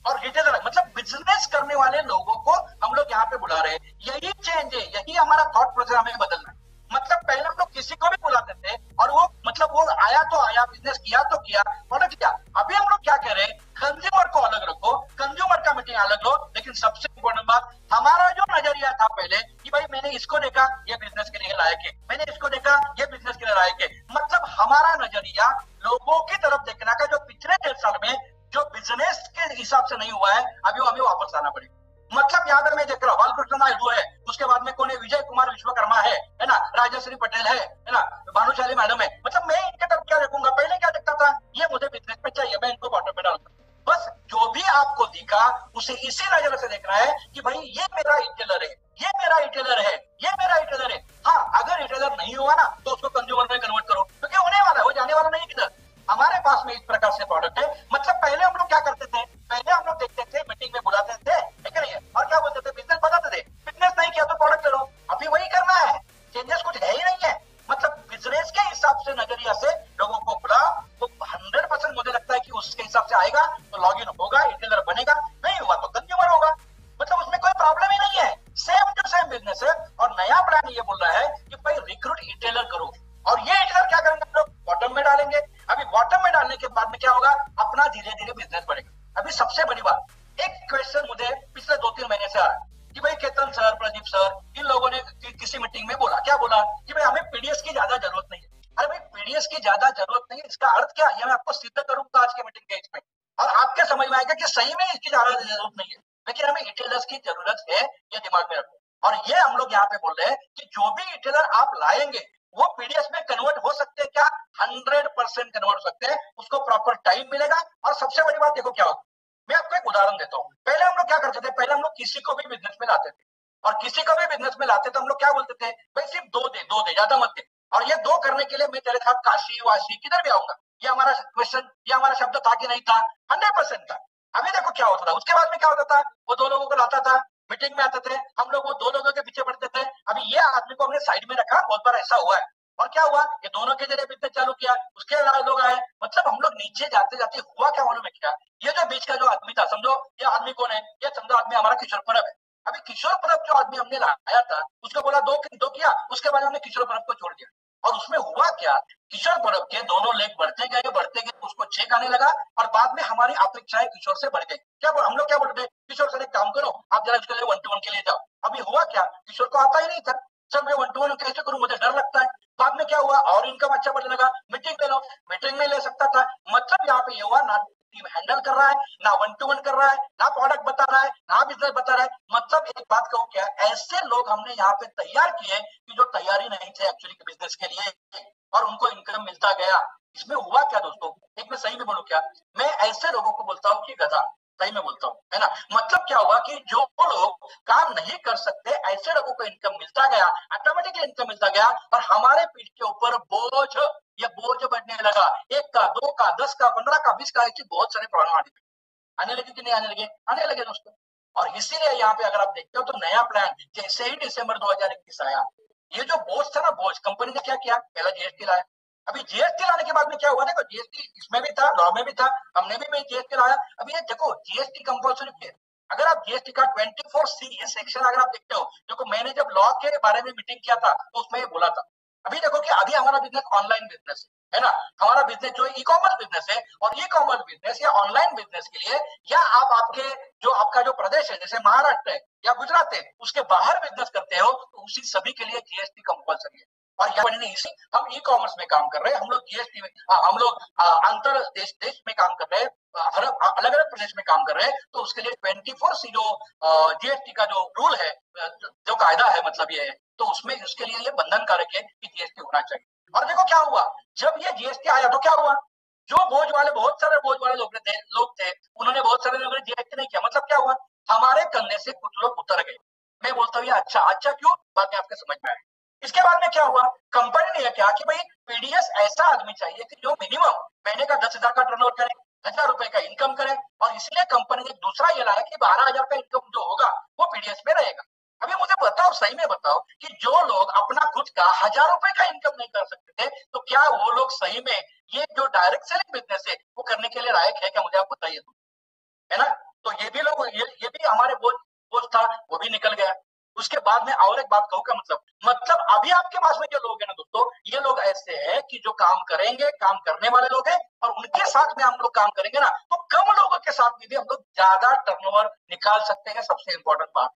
और रिटेलर अलग, मतलब बिजनेस करने वाले लोगों को हम लोग यहाँ पे बुला रहे हैं। यही चेंज है, यही हमारा थॉट प्रोसेस हमें बदलना है। मतलब पहले हम लोग किसी को भी बुलाते थे और वो मतलब वो आया तो आया, बिजनेस किया तो किया, प्रोडक्ट किया। अभी हम लोग क्या कह रहे हैं, कंज्यूमर को अलग रखो, कंज्यूमर का मीटिंग अलग लो, लेकिन सबसे इंपॉर्टेंट बात, हमारा जो नजरिया था पहले कि भाई मैंने इसको देखा ये बिजनेस के लिए लायक है, मैंने इसको देखा ये बिजनेस के लिए लायक है, मतलब हमारा नजरिया लोगों की तरफ देखना का, जो पिछले 1.5 साल में जो बिजनेस के हिसाब से नहीं हुआ है, अभी वो हमें वापस लाना पड़ेगा। मतलब यहाँ पे मैं देख रहा हूँ बालकृष्ण नायडू है, उसके बाद में कौन है, विजय कुमार विश्वकर्मा है ना, राजश्री पटेल है ना, भानुशाली मैडम है। मतलब मैं इनके तरफ क्या देखूंगा, पहले क्या देखता था, ये मुझे बिजनेस में चाहिए, मैं इनको बॉटम में डालूंगा। बस जो भी आपको दिखा उसे इसी नजर से देखना है कि भाई ये मेरा रिटेलर है, ये मेरा रिटेलर है, ये मेरा रिटेलर है। हाँ, अगर रिटेलर नहीं हुआ ना तो उसको कंज्यूमर में कन्वर्ट करो, क्योंकि होने वाला है, वो जाने वाला नहीं किधर। हमारे पास में इस प्रकार से प्रोडक्ट है। मतलब पहले हम लोग क्या करते थे, पहले हम लोग देखते थे, मीटिंग में बुलाते थे, ठीक है नहीं, और क्या बोलते थे, बिजनेस बताते थे, बिजनेस नहीं किया तो प्रोडक्ट ले लो। अभी वही करना है, चेंजेस कुछ है ही नहीं है। मतलब बिजनेस के हिसाब से नजरिया से लोगों को बुला, तो 100% मुझे लगता है कि उसके हिसाब से आएगा तो लॉग इन होगा, रिटेलर बनेगा, नहीं हुआ तो कंज्यूमर होगा। मतलब उसमें कोई प्रॉब्लम ही नहीं है, सेम टू सेम बिजनेस है। और नया प्लान ये बोल रहा है कि भाई रिक्रूट रिटेलर करो, और ये रिटेलर क्या करेंगे, हम लोग बॉटम में डालेंगे। अभी बॉटम में डालने के बाद में क्या होगा, अपना धीरे धीरे बिजनेस बढ़ेगा। अभी सबसे बड़ी बात, एक क्वेश्चन मुझे पिछले 2-3 महीने से आ रहा है कि भाई केतन सर, प्रदीप सर, इन लोगों ने किसी मीटिंग में बोला, क्या बोला कि भाई हमें पीडीएस की ज्यादा जरूरत नहीं है। अरे भाई पीडीएस की ज्यादा जरूरत नहीं है, इसका अर्थ क्या है, मैं आपको सिद्ध करूंगा आज के मीटिंग के इसमें, और आपके समझ में आएगा कि सही में इसकी ज्यादा जरूरत नहीं है, लेकिन हमें रिटेलर्स की जरूरत है, ये दिमाग में रखो। और ये हम लोग यहाँ पे बोल रहे हैं कि जो भी रिटेलर आप लाएंगे वो पीडीएस में कन्वर्ट हो सकते हैं क्या, 100% कन्वर्ट हो सकते हैं, उसको प्रॉपर टाइम मिलेगा। और सबसे बड़ी बात देखो क्या होगा, मैं आपको एक उदाहरण देता हूँ। पहले हम लोग क्या करते थे, पहले हम लोग किसी को भी बिजनेस में लाते थे, और किसी को भी बिजनेस में लाते तो हम लोग क्या बोलते थे, भाई सिर्फ 2 दे ज्यादा मत दे, और ये 2 करने के लिए मैं तेरे साथ काशी वाशी किधर भी आऊंगा। ये हमारा क्वेश्चन, ये हमारा शब्द था कि नहीं था, 100% था। अभी देखो क्या होता था, उसके बाद में क्या होता था, वो 2 लोगों को लाता था, मीटिंग में आते थे, हम लोग वो 2 लोगों के पीछे पड़ते थे। अभी ये आदमी को हमने साइड में रखा, बहुत बार ऐसा हुआ है। और क्या हुआ, ये दोनों के जरिए बिजनेस चालू किया, उसके अलावा लोग आए, मतलब हम लोग नीचे जाते जाते हुआ क्या मालूम है क्या, ये जो बीच का जो आदमी था, समझो ये आदमी कौन है, ये समझो आदमी हमारा किशोर परब है। अभी किशोर परब जो आदमी हमने लाया था, उसको बोला 2 किया, उसके बाद हमने किशोर परब को छोड़ दिया। और उसमें हुआ क्या, किशोर परब के दोनों लेग बढ़ते गए, उसको चेक आने लगा, और बाद में हमारी अपेक्षाएं किशोर से बढ़ गई। क्या हम लोग क्या बोलते, किशोर सर एक काम करो, आप जरा इसके लिए 1-to-1 के लिए जाओ। अभी हुआ क्या, किशोर को आता ही नहीं था, सर मैं 1-to-1 कैसे करूं, मुझे डर लगता है। बाद में क्या हुआ, और इनकम अच्छा बढ़ने लगा, मीटिंग ले लो, मीटिंग में ले सकता था। मतलब यहाँ पे ये हुआ, ना टीम हैंडल कर रहा है, ना 1-to-1 कर रहा है, ना प्रोडक्ट बता रहा है, ना बिजनेस बता रहा है। मतलब एक बात कहूं क्या, ऐसे लोग हमने यहाँ पे तैयार किए कि जो तैयारी नहीं थे एक्चुअली बिजनेस के लिए, और उनको इनकम मिलता गया। इसमें हुआ क्या दोस्तों, एक मैं सही में बोलूं क्या, मैं ऐसे लोगों को बोलता हूँ कि गधा, सही में बोलता हूँ, है ना। मतलब क्या हुआ कि जो लोग काम नहीं कर सकते, ऐसे लोगों को इनकम मिलता गया, ऑटोमेटिकली इनकम मिलता गया, और हमारे पीठ के ऊपर बोझ, ये बोझ बढ़ने लगा। 1 का, 2 का, 10 का, 15 का, 20 का, ऐसी बहुत सारे प्रॉब्लम आने लगे कि नहीं आने लगे, आने लगे दोस्तों। और इसीलिए यहाँ पे अगर आप देखते हो तो नया प्लान जैसे ही दिसंबर 2021 आया, ये जो बोझ था ना, बोझ, कंपनी ने क्या किया, पहला जीएसटी लाया। अभी जीएसटी लाने के बाद में क्या हुआ, देखो जीएसटी इसमें भी था, लॉ में भी था, हमने भी मैं जीएसटी लाया। अभी ये देखो जीएसटी कंपल्सरी है। अगर आप जीएसटी का 24C ये सेक्शन अगर आप देखते हो, देखो मैंने जब लॉ के बारे में मीटिंग किया था तो उसमें ये बोला था। अभी देखो कि अभी हमारा बिजनेस ऑनलाइन बिजनेस है ना, हमारा बिजनेस जो ई कॉमर्स बिजनेस है, और ई कॉमर्स बिजनेस या ऑनलाइन बिजनेस के लिए, या आप आपके जो आपका जो प्रदेश है जैसे महाराष्ट्र है या गुजरात है उसके बाहर बिजनेस करते हो, तो उसी सभी के लिए जीएसटी कंपल्सरी है। और यहाँ इसी हम ई कॉमर्स में काम कर रहे हैं, हम लोग जीएसटी में, हम लोग अंतर देश में काम कर रहे हैं, हर अलग अलग प्रदेश में काम कर रहे हैं, तो उसके लिए 24C जो जीएसटी का जो रूल है, जो कायदा है, मतलब ये है, तो उसमें उसके लिए ये बंधन कारक है कि जीएसटी होना चाहिए। और देखो क्या हुआ, जब ये जीएसटी आया तो क्या हुआ, जो बोझ वाले, बहुत सारे बोझ वाले लोग थे, उन्होंने बहुत सारे लोगों ने जीएसटी नहीं किया, मतलब क्या हुआ, हमारे कंधे से कुछ लोग उतर गए। मैं बोलता हूँ ये अच्छा, अच्छा क्यों, बाद में आपके समझ में आए। इसके बाद में क्या हुआ, कंपनी ने क्या कि भाई पीडीएस ऐसा आदमी चाहिए कि जो मिनिमम महीने का 10,000 का टर्नओवर करे, 1,000 रुपए का इनकम करे, और इसलिए कंपनी ने दूसरा ये लाया कि 12,000 का इनकम जो होगा वो पीडीएस में रहेगा। अभी मुझे बताओ, सही में बताओ कि जो लोग अपना खुद का 1,000 रुपए का इनकम नहीं कर सकते थे, तो क्या वो लोग सही में ये जो डायरेक्ट सेलिंग बिजनेस है वो करने के लिए लायक है क्या, मुझे आप बताइए तो, है ना। तो ये भी लोग, ये भी हमारे बोझ था, वो भी निकल गया। उसके बाद में और एक बात कहूँ का मतलब अभी आपके पास में जो लोग हैं ना दोस्तों, ये लोग ऐसे हैं कि जो काम करेंगे, काम करने वाले लोग हैं, और उनके साथ में हम लोग काम करेंगे ना, तो कम लोगों के साथ में भी हम लोग ज्यादा टर्नओवर निकाल सकते हैं, सबसे इंपॉर्टेंट बात।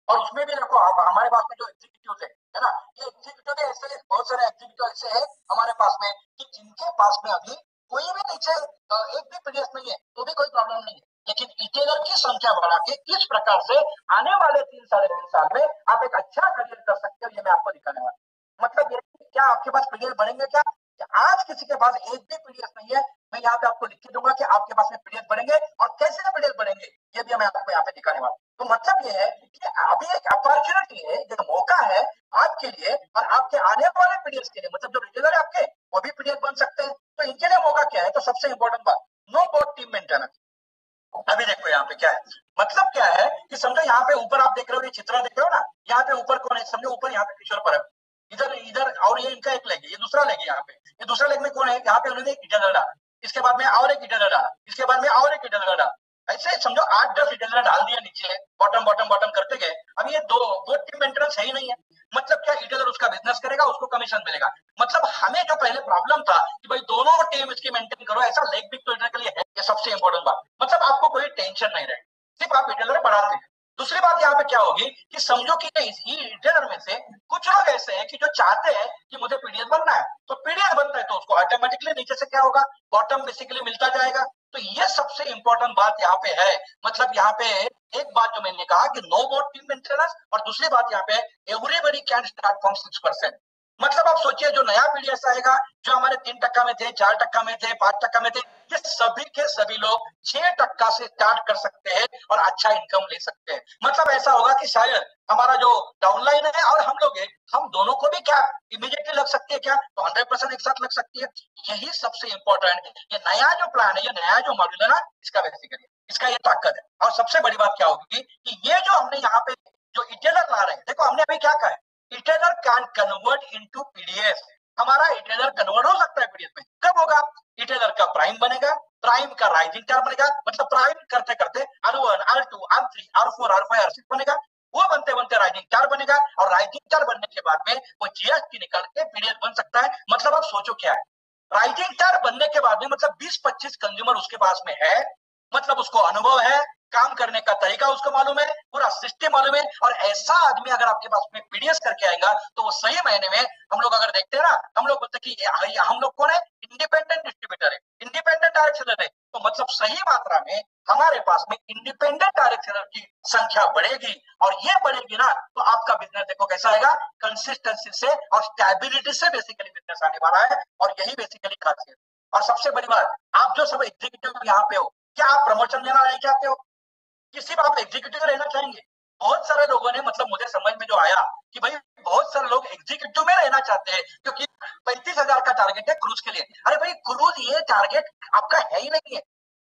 और उसमें भी देखो आप, हमारे पास में जो एग्जीक्यूटिव है ना, ये एग्जीक्यूटिव ऐसे, बहुत सारे एग्जीक्यूटिव ऐसे है हमारे पास में कि जिनके पास में अभी कोई भी नीचे एक भी पीडीएस नहीं है, तो भी कोई प्रॉब्लम नहीं है, लेकिन रिटेलर की संख्या बढ़ा के किस प्रकार से आने वाले 3 साढ़े 3 साल में आप एक अच्छा करियर कर सकते हो, ये मैं आपको दिखाने वाला हूं। मतलब ये क्या आपके पास पीडीएस बढ़ेंगे क्या, आज किसी के पास एक भी पीडीएस नहीं है, मैं यहाँ पे आपको लिख के दूंगा कि आपके पास में पीडीएस बढ़ेंगे, और कैसे पीडीएस बढ़ेंगे ये भी मैं आपको यहाँ पे दिखाने वाला हूं। तो मतलब ये है कि अभी एक अपॉर्चुनिटी है, एक मौका है आपके लिए और आपके आने वाले पीडीएस के लिए, मतलब जो रिटेलर है आपके वो भी पीडीएस बन सकते हैं। तो इनके लिए मौका क्या है, तो सबसे इंपॉर्टेंट बात, नो बोट टीम मेंटेनेंस। अभी देखो यहाँ पे क्या है, मतलब क्या है कि समझो यहाँ पे ऊपर आप देख रहे हो, ये चित्र देख रहे हो ना, यहाँ पे ऊपर कौन है, समझो ऊपर यहाँ पे किशोर परब, इधर इधर, और ये इनका एक लेग है, ये दूसरा लेग है, यहाँ पे ये दूसरा लेग में कौन है, यहाँ पे उन्होंने एक इटलर डाला, इसके बाद में और एक इटलर डाला, इसके बाद में और एक इटलर डाला, ऐसे समझो 8-10 इटलर डाल दिया नीचे, बॉटम बॉटम बॉटम करते गए। अब ये दो टीम मेंटेनेंस है ही नहीं है, मतलब क्या, इटलर उसका बिजनेस करेगा, उसको कमीशन मिलेगा। मतलब हमें जो पहले प्रॉब्लम था कि भाई दोनों टीम इसकी मेंटेन करो, ऐसा लेग भी तो के लिए है, ये सबसे इंपॉर्टेंट बात। मतलब आपको कोई टेंशन नहीं रहे, सिर्फ आप रिटेलर बढ़ाते हैं। दूसरी बात यहाँ पे क्या होगी कि समझो कि इसी रिटेलर में से कुछ लोग ऐसे हैं कि जो चाहते हैं कि मुझे पीडीएस बनना है, तो पीडीएस बनता है तो उसको ऑटोमेटिकली नीचे से क्या होगा, बॉटम बेसिकली मिलता जाएगा। तो ये सबसे इंपॉर्टेंट बात यहाँ पे है। मतलब यहाँ पे एक बात जो मैंने कहा कि नो बोट टीम मेंटेनेंस, और दूसरी बात यहाँ पे एवरीबॉडी कैन स्टार्ट फ्रॉम 6%। मतलब आप सोचिए जो नया पीडीएस आएगा, जो हमारे 3% में थे, 4% में थे, 5% में थे, ये सभी के सभी लोग 6% से स्टार्ट कर सकते हैं और अच्छा इनकम ले सकते हैं। मतलब ऐसा होगा कि शायद हमारा जो डाउनलाइन है और हम लोग हैं, हम दोनों को भी क्या इमीडिएटली लग सकती है क्या, तो 100% एक साथ लग सकती है। यही सबसे इंपॉर्टेंट, ये नया जो प्लान है, ये नया जो मॉड्यूल है ना, इसका बेसिकली इसका ये ताकत है। और सबसे बड़ी बात क्या होगी कि ये जो हमने यहाँ पे जो इटेलर ला रहे हैं, देखो हमने अभी क्या कहा है, इटेलर कैन कन्वर्ट इनटू पीडीएस। हमारा इटेलर कन्वर्ट हो सकता है पीडीएस में, कब होगा, इटेलर का प्राइम बनेगा, प्राइम का राइजिंग स्टार बनेगा, मतलब प्राइम करते करते R1 R2 R3 R4 R5 R6 बनेगा, वो बनते बनते राइजिंग स्टार बनेगा, और राइजिंग स्टार बनने के बाद में वो जीएसटी निकाल के पीडीएस बन सकता है। मतलब आप सोचो क्या है, राइजिंग स्टार बनने के बाद में मतलब 20-25 कंज्यूमर उसके पास में है, मतलब उसको अनुभव है, काम करने का तरीका उसको मालूम है, पूरा सिस्टम मालूम है, और ऐसा आदमी अगर आपके पास में पीडीएस करके आएगा तो वो सही महीने में, हम लोग अगर देखते हैं ना, हम लोग बोलते हैं कि हम लोग कौन है, इंडिपेंडेंट डिस्ट्रीब्यूटर है, इंडिपेंडेंट डायरेक्ट सेलर है। तो मतलब सही मात्रा में हमारे पास में इंडिपेंडेंट डायरेक्ट सेलर की संख्या बढ़ेगी, और ये बढ़ेगी ना तो आपका बिजनेस देखो कैसा आएगा, कंसिस्टेंसी से और स्टेबिलिटी से बेसिकली बिजनेस आने वाला है, और यही बेसिकली खासियत। और सबसे बड़ी बात, आप जो सब एग्जीक्यूटिव यहाँ पे हो, क्या आप प्रमोशन लेना नहीं चाहते हो, किसी आप एग्जीक्यूटिव रहना चाहेंगे? बहुत सारे लोगों ने, मतलब मुझे समझ में जो आया कि भाई बहुत सारे लोग एग्जीक्यूटिव में रहना चाहते हैं क्योंकि 35,000 का टारगेट है क्रूज के लिए। अरे भाई क्रूज ये टारगेट आपका है ही नहीं है,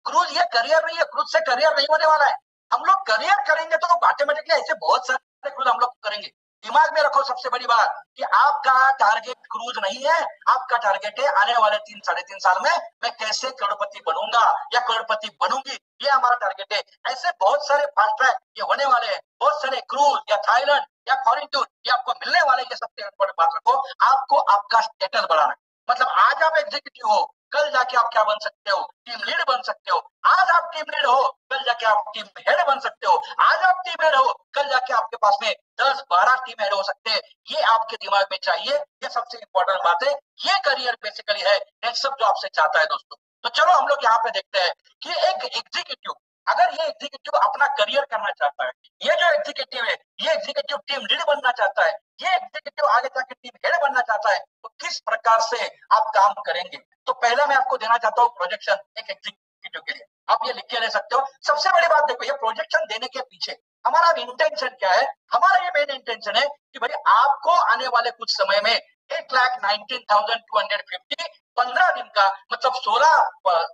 क्रूज ये करियर नहीं है, क्रूज से करियर नहीं होने वाला है। हम लोग करियर करेंगे तो ऑटोमेटिकली ऐसे बहुत सारे क्रूज हम लोग करेंगे, दिमाग में रखो सबसे बड़ी बात कि आपका टारगेट क्रूज नहीं है, आपका टारगेट है आने वाले 3-3.5 साल में मैं कैसे करोड़पति बनूंगा या करोड़पति बनूंगी, ये हमारा टारगेट है। ऐसे बहुत सारे फास्ट ट्रैक ये होने वाले हैं, बहुत सारे क्रूज या थाईलैंड या फॉरेन टूर ये आपको मिलने वाले। ये सबसे इंपॉर्टेंट बात रखो, आपको आपका स्टेटस बढ़ाना है। मतलब आज आप एग्जीक्यूटिव हो, कल जाके आप क्या बन सकते हो, टीम लीड बन सकते हो। आज आप टीम लीड हो, कल जाके आप टीम हेड बन सकते हो। आज आप टीम हेड हो, कल जाके आपके पास में 10-12 टीम हेड हो सकते हैं। ये आपके दिमाग में चाहिए, ये सबसे इंपॉर्टेंट बात है। ये करियर बेसिकली है, नेक्स्ट जो आपसे चाहता है दोस्तों। तो चलो हम लोग यहाँ पे देखते हैं कि एक एग्जीक्यूटिव, अगर ये एग्जीक्यूटिव अपना करियर करना चाहता है, ये जो एग्जीक्यूटिव है, ये एग्जीक्यूटिव टीम लीड बनना चाहता है, ये एग्जीक्यूटिव आगे जाके टीम हेड बनना चाहता है, तो किस प्रकार से आप काम करेंगे। तो पहला मैं आपको देना चाहता हूँ प्रोजेक्शन एक एग्जीक्यूटिव के लिए। आप ये लिख के ले सकते हो। सबसे बड़ी बात देखो, ये प्रोजेक्शन देने के पीछे हमारा इंटेंशन क्या है। हमारा ये मेन इंटेंशन है कि भाई आपको आने वाले कुछ समय में 8,19,250 15 दिन का मतलब 16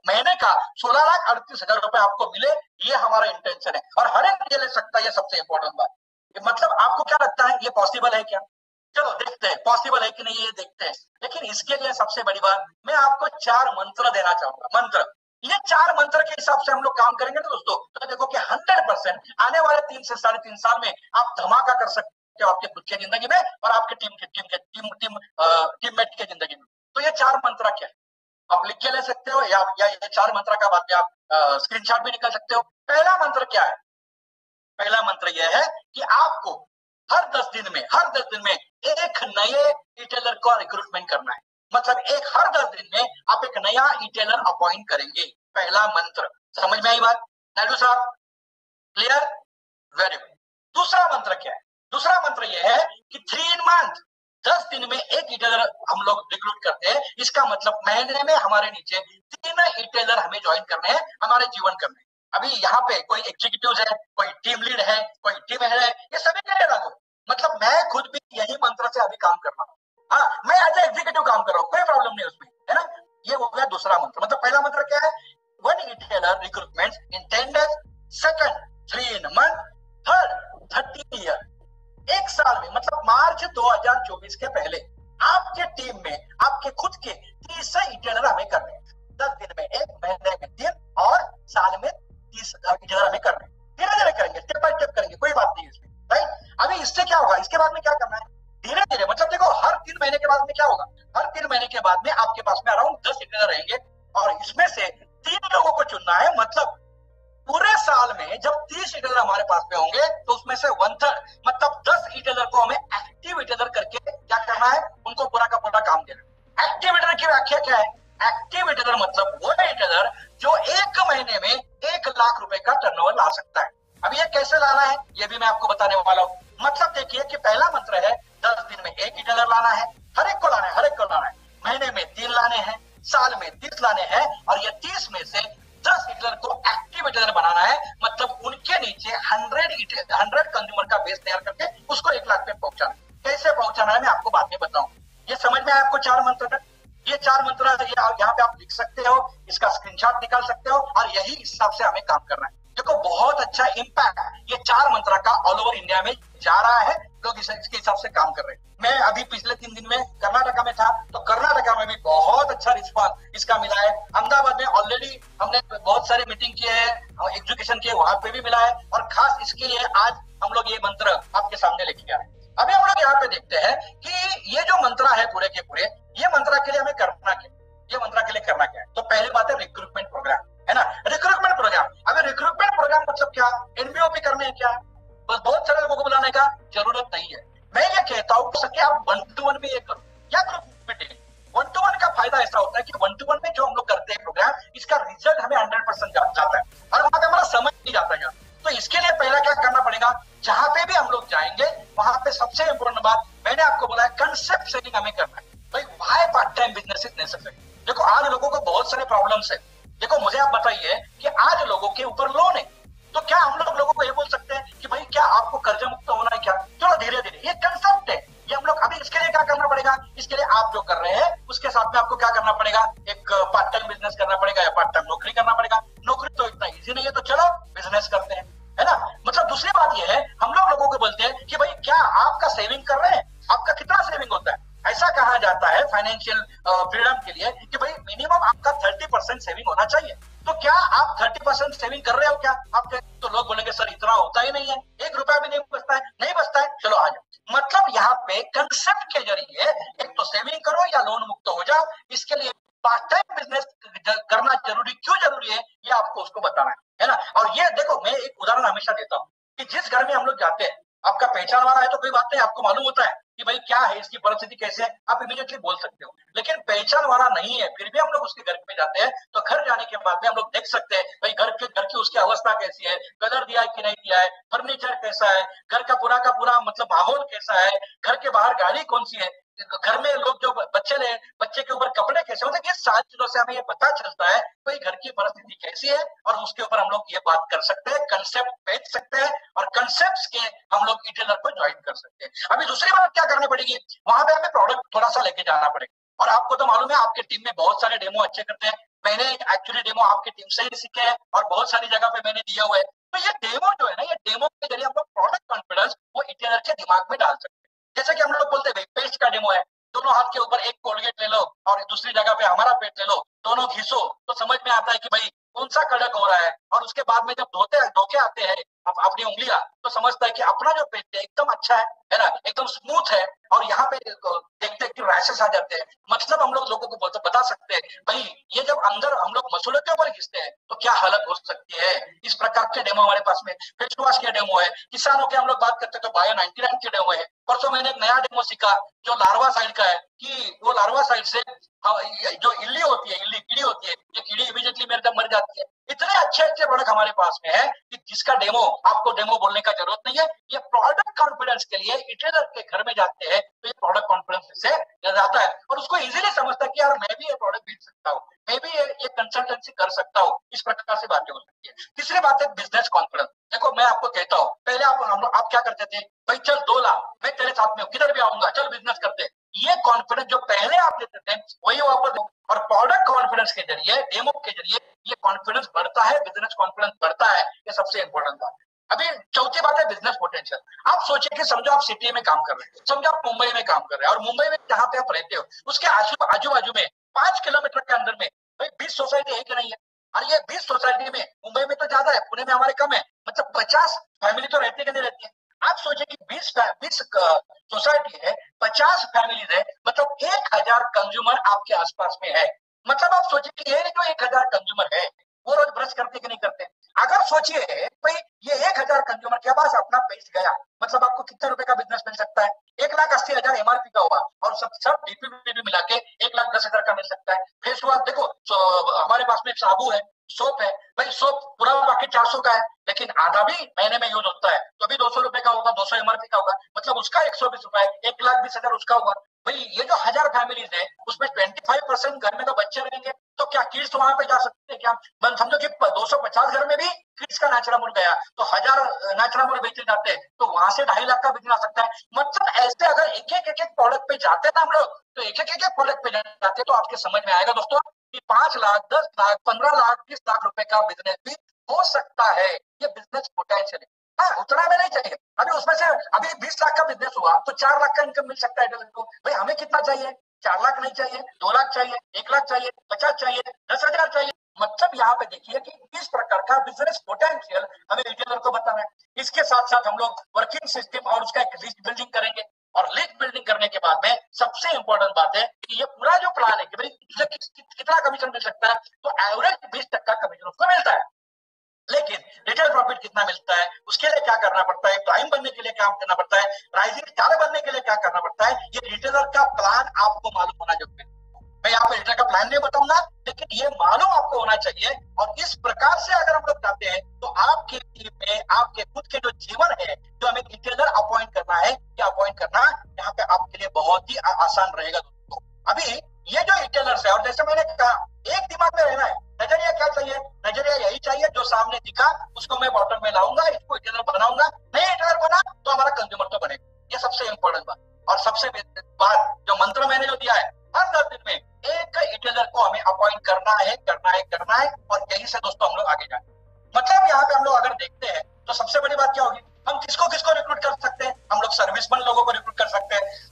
महीने का 16,38,000 रुपए आपको मिले, ये हमारा इंटेंशन है। और हर एक ये ले सकता है, ये सबसे इंपॉर्टेंट बात। मतलब आपको क्या लगता है, ये पॉसिबल है क्या? चलो देखते हैं पॉसिबल है कि नहीं, ये देखते हैं। लेकिन इसके लिए सबसे बड़ी बात, मैं आपको 4 मंत्र देना चाहूंगा। मंत्र, ये 4 मंत्र के हिसाब से हम लोग काम करेंगे ना दोस्तों, तो देखो कि 100% आने वाले 3 से 3.5 साल में आप धमाका कर सकते हो आपके खुद की जिंदगी में और आपके टीममेट की जिंदगी में। तो ये 4 मंत्र क्या है, आप लिख के ले सकते हो या ये 4 मंत्र का बाद में आप स्क्रीनशॉट भी निकाल सकते हो। पहला मंत्र क्या है? पहला मंत्र यह है कि आपको हर 10 दिन में एक नए रिटेलर को रिक्रूटमेंट करना है। मतलब हर 10 दिन में आप एक नया रिटेलर अपॉइंट करेंगे। पहला मंत्र, समझ में आई बात नायडू साहब? क्लियर? Very good. दूसरा मंत्र क्या है? दूसरा मंत्र यह है कि 3 मंथ 10 दिन में एक रिटेलर हम लोग रिक्रूट करते हैं। इसका मतलब महीने में हमारे नीचे 3 रिटेलर हमें ज्वाइन करने हैं, हमारे जीवन करने हैं। अभी यहाँ पे कोई एग्जीक्यूटिव है, कोई टीम लीड है, कोई टीम हेड है, ये सभी के लिए लागू। मतलब मैं खुद भी यही मंत्र से अभी काम कर रहा हूँ। हाँ, मैं एज एग्जीक्यूटिव काम कर रहा हूँ, कोई प्रॉब्लम नहीं उसमें, है ना। ये हो गया दूसरा मंत्र। मतलब पहला मंत्र क्या है? 1 retailer recruitment in 10 days, second 3 in a month, third 30 year, 1 साल में। मतलब मार्च 2024 के पहले आपके टीम में आपके खुद के 30 रिटेलर हमें करने हैं। 10 दिन में 1, महीने में 3 और साल में 30 रिटेलर हमें करने हैं। धीरे धीरे करेंगे, स्टेप बाय स्टेप करेंगे, कोई बात नहीं इसमें, राइट। अभी इससे क्या होगा, इसके बाद में क्या करना है? धीरे धीरे, मतलब देखो हर 3 महीने के बाद में क्या होगा, हर 3 महीने के बाद में आपके पास में अराउंड 10 रिटेलर रहेंगे और इसमें से 3 लोगों को चुनना है। मतलब पूरे साल में जब 30 रिटेलर हमारे पास में होंगे तो उसमें से 1/3 मतलब 10 रिटेलर को हमें एक्टिव रिटेलर करके क्या करना है, उनको पूरा का पूरा काम देना। एक्टिव रिटेलर की व्याख्या क्या है? एक्टिव रिटेलर मतलब वो रिटेलर जो 1 महीने में 1 लाख रुपए का टर्नओवर ला सकता है। अब ये कैसे लाना है, ये भी मैं आपको बताने वाला हूँ। मतलब देखिए कि पहला मंत्र है 10 दिन में 1 रिटेलर लाना है, हर एक को लाना है, हर एक को लाना है। महीने में 3 लाने हैं, साल में 30 लाने हैं और ये 30 में से 10 रिटेलर को एक्टिव रिटेलर बनाना है। मतलब उनके नीचे 100 कंज्यूमर का बेस तैयार करके उसको 1 लाख पे पहुंचाना। कैसे पहुंचाना है मैं आपको बाद में बताऊं। ये समझ में आया आपको 4 मंत्र? ये 4 मंत्र यहाँ पे आप लिख सकते हो, इसका स्क्रीनशॉट निकाल सकते हो और यही हिसाब से हमें काम करना है। देखो बहुत अच्छा इंपैक्ट ये 4 मंत्र का ऑल ओवर इंडिया में जा रहा है, लोग इसके हिसाब से काम कर रहे हैं। मैं अभी पिछले 3 दिन में कर्नाटका में था, तो कर्नाटका में भी बहुत अच्छा रिस्पॉन्स इसका मिला है। अहमदाबाद में ऑलरेडी हमने बहुत सारे मीटिंग किए हैं, एजुकेशन किए, वहां पे भी मिला है। और खास इसके लिए आज हम लोग ये मंत्र आपके सामने लेके आए। अभी हम लोग यहाँ पे देखते हैं कि ये जो मंत्र है पूरे के पूरे, ये मंत्र के लिए हमें करना क्या, ये मंत्र के लिए करना क्या है। तो पहली बात है रिक्रूटमेंट प्रोग्राम, है ना। रिक्रूटमेंट प्रोग्राम, अगर रिक्रूटमेंट प्रोग्राम मतलब क्या, एनबीओपी करने हैं क्या, बस बहुत सारे लोगों को बुलाने का जरूरत नहीं है। मैं ये कहता हूँ सके आप 1-to-1 में ये करो या ग्रुप मीटिंग। 1-to-1 का फायदा ऐसा होता है कि 1-to-1 में जो हम लोग करते हैं प्रोग्राम, इसका रिजल्ट हमें 100% जाता है और वहां पे हमारा समझ नहीं जाता है। तो इसके लिए पहला क्या करना पड़ेगा, जहां पे भी हम लोग जाएंगे वहां पे सबसे इंपोर्टेंट बात मैंने आपको बोला है, कंसेप्ट सेटिंग हमें करना है। भाई why part time business is necessary. देखो आज लोगों को बहुत सारे प्रॉब्लम्स है। देखो मुझे आप बताइए कि आज लोगों के ऊपर लोन है, तो क्या हम लोगों को ये बोल सकते हैं कि भाई क्या आपको कर्जा मुक्त होना है क्या? चलो धीरे धीरे, ये कंसेप्ट है, ये हम लोग अभी इसके लिए क्या करना पड़ेगा, इसके लिए आप जो कर रहे हैं उसके साथ में आपको क्या करना पड़ेगा, एक पार्ट टाइम बिजनेस करना पड़ेगा या पार्ट टाइम नौकरी करना पड़ेगा। नौकरी तो इतना इजी नहीं है, तो चलो बिजनेस करते हैं, है ना। मतलब दूसरी बात ये है, हम लोगों को बोलते हैं कि भाई क्या आपका सेविंग कर रहे हैं? आपका कितना सेविंग होता है? ऐसा कहा जाता है फाइनेंशियल फ्रीडम के लिए कि भाई मिनिमम आपका 30% सेविंग होना चाहिए। तो क्या आप 30% सेविंग कर रहे हो? क्या आप तो लोग बोलेंगे सर इतना होता ही नहीं है, 1 रुपया भी नहीं बचता है। नहीं बचता है, चलो आ जाओ। मतलब यहाँ पे कंसेप्ट के जरिए एक तो सेविंग करो या लोन मुक्त हो जाओ। इसके लिए पार्ट टाइम बिजनेस करना जरूरी क्यों जरूरी है, ये आपको उसको बताना है ना। और ये देखो, मैं एक उदाहरण हमेशा देता हूँ कि जिस घर में हम लोग जाते हैं, आपका पहचान वाला है तो कोई बात नहीं, आपको मालूम होता है कि भाई क्या है, इसकी परिस्थिति कैसे है, आप इमीडिएटली बोल सकते हो। लेकिन पहचान वाला नहीं है, फिर भी हम लोग उसके घर में जाते हैं, तो घर जाने के बाद में हम लोग देख सकते हैं भाई घर की उसकी अवस्था कैसी है, कलर दिया है कि नहीं दिया है, फर्नीचर कैसा है, घर का पूरा मतलब माहौल कैसा है, घर के बाहर गाड़ी कौन सी है, घर में लोग जो बच्चे के ऊपर कपड़े कैसे, मतलब ये सारी चीजों से हमें ये पता चलता है भाई घर की परिस्थिति कैसी है, और उसके ऊपर हम लोग ये बात कर सकते हैं, कंसेप्ट बेच सकते हैं, और कंसेप्ट के हम लोग रिटेलर को ज्वाइन कर सकते हैं। अभी दूसरी बात क्या करनी पड़ेगी, वहां पे हमें प्रोडक्ट थोड़ा सा लेके जाना पड़ेगा। और आपको तो मालूम है आपकी टीम में बहुत सारे डेमो अच्छे करते हैं, मैंने एक्चुअली डेमो आपकी टीम से ही सीखे हैं और बहुत सारी जगह पे मैंने दिया हुआ है। तो ये डेमो जो है ना, ये डेमो के जरिए हम लोग प्रोडक्ट कॉन्फिडेंस वो रिटेलर के दिमाग में डाल सकते हैं। जैसे कि हम लोग बोलते हैं पेस्ट का डेमो है, दोनों हाथ के ऊपर एक कोलगेट ले लो और दूसरी जगह पे हमारा पेट ले लो, दोनों घिसो तो समझ में आता है कि भाई कौन सा कड़क हो रहा है। और उसके बाद में जब धोके आते हैं अपनी उंगलियां, तो समझता है कि अपना जो पेट है एकदम अच्छा है ना, एकदम स्मूथ है। और यहाँ पे देखते हैं कि रैशेस आ जाते हैं। मतलब हम लोग लोगों को बता सकते हैं भाई ये जब अंदर हम लोग मसूलों के ऊपर घिसते हैं तो क्या हालत हो सकती है। इस प्रकार के डेमो हमारे पास में, फेस वॉश के डेमो है, किसानों के हम लोग बात करते हैं तो बायो 99 के डेमो है। परसों मैंने एक नया डेमो सीखा जो लार्वा साइड का है, कि वो लार्वा साइड से जो इल्ली होती है, कीड़ी होती है, ये कीड़ी इमीडिएटली मेरे जब मर जाती है। इतने अच्छे प्रोडक्ट हमारे पास में है कि जिसका डेमो आपको डेमो बोलने का जरूरत नहीं है। ये प्रोडक्ट कॉन्फिडेंस के लिए रिटेलर के घर में जाते हैं तो ये प्रोडक्ट कॉन्फिडेंस से जाता है और उसको इजीली समझता है कि यार मैं भी ये प्रोडक्ट बेच सकता हूँ, मैं भी ये कंसल्टेंसी कर सकता हूँ। इस प्रकार से बातें हो सकती है। तीसरी बात है बिजनेस कॉन्फिडेंस। देखो मैं आपको कहता हूँ, पहले आप क्या करते थे, भाई चल 2 लाख मैं तेरे साथ में किधर भी आऊंगा, चल बिजनेस करते। ये कॉन्फिडेंस जो पहले आप लेते थे वही वापस, और प्रोडक्ट कॉन्फिडेंस के जरिए, डेमो के जरिए ये कॉन्फिडेंस बढ़ता है, बिजनेस कॉन्फिडेंस बढ़ता है। ये सबसे इंपॉर्टेंट बात है। अभी चौथी बात है बिजनेस पोटेंशियल। आप सोचिए कि समझो आप सिटी में काम कर रहे हैं, समझो आप मुंबई में काम कर रहे हैं, और मुंबई में जहां पे आप रहते हो उसके आजू बाजू में 5 किलोमीटर के अंदर में भाई 20 सोसाइटी है कि नहीं है। और ये 20 सोसाइटी में, मुंबई में तो ज्यादा है, पुणे में हमारे कम है, मतलब 50 फैमिली तो रहती है कि नहीं रहती है। आप सोचिए कि 20 सोसाइटी है, 50 फैमिलीज है, मतलब 1000 कंज्यूमर आपके आसपास में है। मतलब आप सोचिए कि ये जो 1000 कंज्यूमर है वो रोज ब्रश करते कि नहीं करते। अगर सोचिए भाई ये 1000 कंज्यूमर के पास अपना पेज गया, मतलब आपको कितने रुपए का बिजनेस मिल सकता है, 1,80,000 एमआरपी का होगा, और सब डीपीपी मिला के 1,10,000 का मिल सकता है। फेस वॉश देखो, हमारे पास में साबु है, सोप है, भाई सोप पूरा पैकेट 400 का है, लेकिन आधा भी महीने में यूज होता है तो अभी 200 रुपए का होगा, 200 एमआरपी का होगा, मतलब उसका 120 रुपए, 1,20,000 उसका हुआ। भाई ये जो 1000 फैमिलीज है उसमें 25% घर में तो बच्चे रहेंगे, तो क्या किड्स वहां पे जा सकते हैं क्या? समझो कि 250 घर में भी किड्स का नाचरामुल गया तो 1000 नाचरामुल बेचे जाते हैं, तो वहां से 2.5 लाख का बिजनेस आ सकता है। मतलब ऐसे अगर एक एक प्रोडक्ट पे जाते ना हम लोग, तो एक प्रोडक्ट पे जाते तो आपके समझ में आएगा दोस्तों कि 5 लाख, 10 लाख, 15 लाख, 20 लाख रुपए का बिजनेस भी हो सकता है। ये बिजनेस पोटेंशियल है। हाँ, उतना में नहीं चाहिए। अभी उसमें से अभी 20 लाख का बिजनेस हुआ तो 4 लाख का इनकम मिल सकता है को। भाई हमें कितना चाहिए? 4 लाख नहीं चाहिए, 2 लाख चाहिए, 1 लाख चाहिए, 50 चाहिए, 10,000 चाहिए। मतलब यहाँ पे देखिए कि किस प्रकार का बिजनेस पोटेंशियल हमें रिटेलर को बताना है। इसके साथ साथ हम लोग वर्किंग सिस्टम और उसका एक लिस्ट बिल्डिंग करेंगे, और लिस्ट बिल्डिंग करने के बाद में सबसे इंपॉर्टेंट बात है कि ये पूरा जो प्लान है कि भाई तुझे कितना कमीशन मिल सकता है, तो एवरेज 20% का कमीशन उसको मिलता है। लेकिन रिटेल प्रॉफिट कितना मिलता है, उसके लिए क्या करना पड़ता है, प्राइम बनने के लिए क्या करना पड़ता है, राइजिंग स्टार बनने के लिए क्या करना पड़ता है, ये रिटेलर का प्लान आपको मालूम होना जरूरी है। मैं यहाँ पे रिटेलर का प्लान नहीं बताऊंगा, लेकिन ये मालूम आपको होना चाहिए। और इस प्रकार से अगर हम लोग जाते हैं तो आपके टीम में आपके खुद के जो जीवन है, जो हमें रिटेलर अपॉइंट करना है या अपॉइंट करना, यहाँ पे आपके लिए बहुत ही आसान रहेगा दोस्तों। अभी ये जो रिटेलर्स है, और जैसे मैंने कहा एक दिमाग में रहना है, नजरिया क्या चाहिए, नजरिया यही चाहिए जो सामने दिखा उसको मैं बॉटम में लाऊंगा, इसको रिटेलर बनाऊंगा। नहीं रिटेलर बना तो हमारा कंज्यूमर तो बनेगा। ये सबसे इंपॉर्टेंट बात। और सबसे बात जो मंत्र मैंने जो दिया है, हर 10 दिन में एक रिटेलर को हमें अपॉइंट करना है, और यही से दोस्तों हम लोग आगे जाए। मतलब यहाँ पे हम लोग अगर देखते हैं तो सबसे बड़ी बात क्या होगी, हम किसको रिक्रूट कर सकते हैं, हम लोग सर्विस सर्विसमैन लोगों को रिक्रूट कर सकते हैं।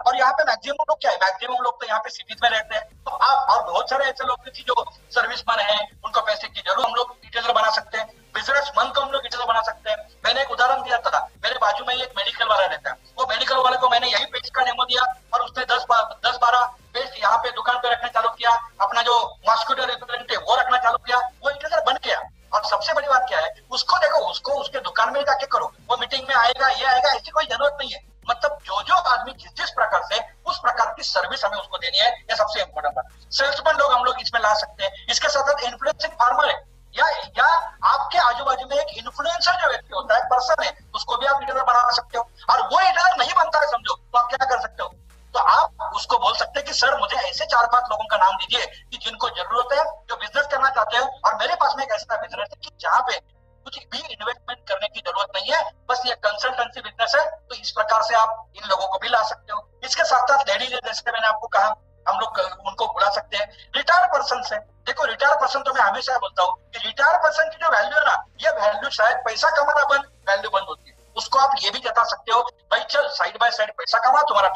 और यहाँ पे मैक्सिमम लोग क्या है, मैक्सिमम लोग तो यहाँ पे सिटीज में रहते हैं, तो आप और बहुत सारे ऐसे लोग जो सर्विसमैन हैं, उनको पैसे की जरूर हम लोग रिटेलर बना सकते हैं, बिजनेसमैन को हम लोग रिटेलर बना सकते हैं। मैंने एक उदाहरण दिया था, मेरे बाजू में एक मेडिकल वाला रहता है, वो मेडिकल वाले को मैंने यही पेस्ट का डेमो दिया और उसने 10-12 पेस्ट यहाँ पे दुकान पे रखना चालू किया, अपना जो मॉस्किटो रिपेलेंट है वो रखना चालू किया, वो रिटेलर बन गया। और सबसे बड़ी बात क्या है, उसको देखो, उसको उसके दुकान में जाके करो, वो मीटिंग में आएगा, ये आएगा, ऐसी कोई जरूरत नहीं है। मतलब जो आदमी जिस प्रकार से उस प्रकार की सर्विस हमें उसको देनी है, ये सबसे इंपॉर्टेंट बात। सेल्समैन लोग हम लोग इसमें ला सकते हैं। इसके साथ साथ इन्फ्लुएंसिंग फार्मर है, या आपके आजू बाजू में एक इन्फ्लुएंसर जो व्यक्ति होता है, पर्सन है, उसको भी आप रिटेलर बना सकते हो। और वो रिटेलर नहीं बनता है समझो, तो आप क्या कर सकते हो, तो आप उसको बोल सकते हैं कि सर मुझे ऐसे 4-5 लोगों का नाम दीजिए कि जिनको जरूरत है, जो बिजनेस करना चाहते हो, और मेरे पास में एक ऐसा बिजनेस है कि जहाँ पे कुछ भी इन्वेस्टमेंट करने की जरूरत नहीं है, बस ये कंसल्टेंसी बिजनेस है। तो इस प्रकार से आप इन लोगों को भी ला सकते हो। इसके साथ साथ लेडीज, जैसे मैंने आपको कहा, हम लोग उनको बुला सकते हैं। रिटायर्ड पर्सन से देखो, रिटायर्ड पर्सन तो मैं हमेशा बोलता हूँ कि रिटायर्ड पर्सन की जो वैल्यू है ना, ये वैल्यू शायद पैसा कमाना बंद, वैल्यू बंद होती है। उसको आप ये भी जता सकते हो, भाई चल साइड बाय साइड पैसा कमा, तुम्हारा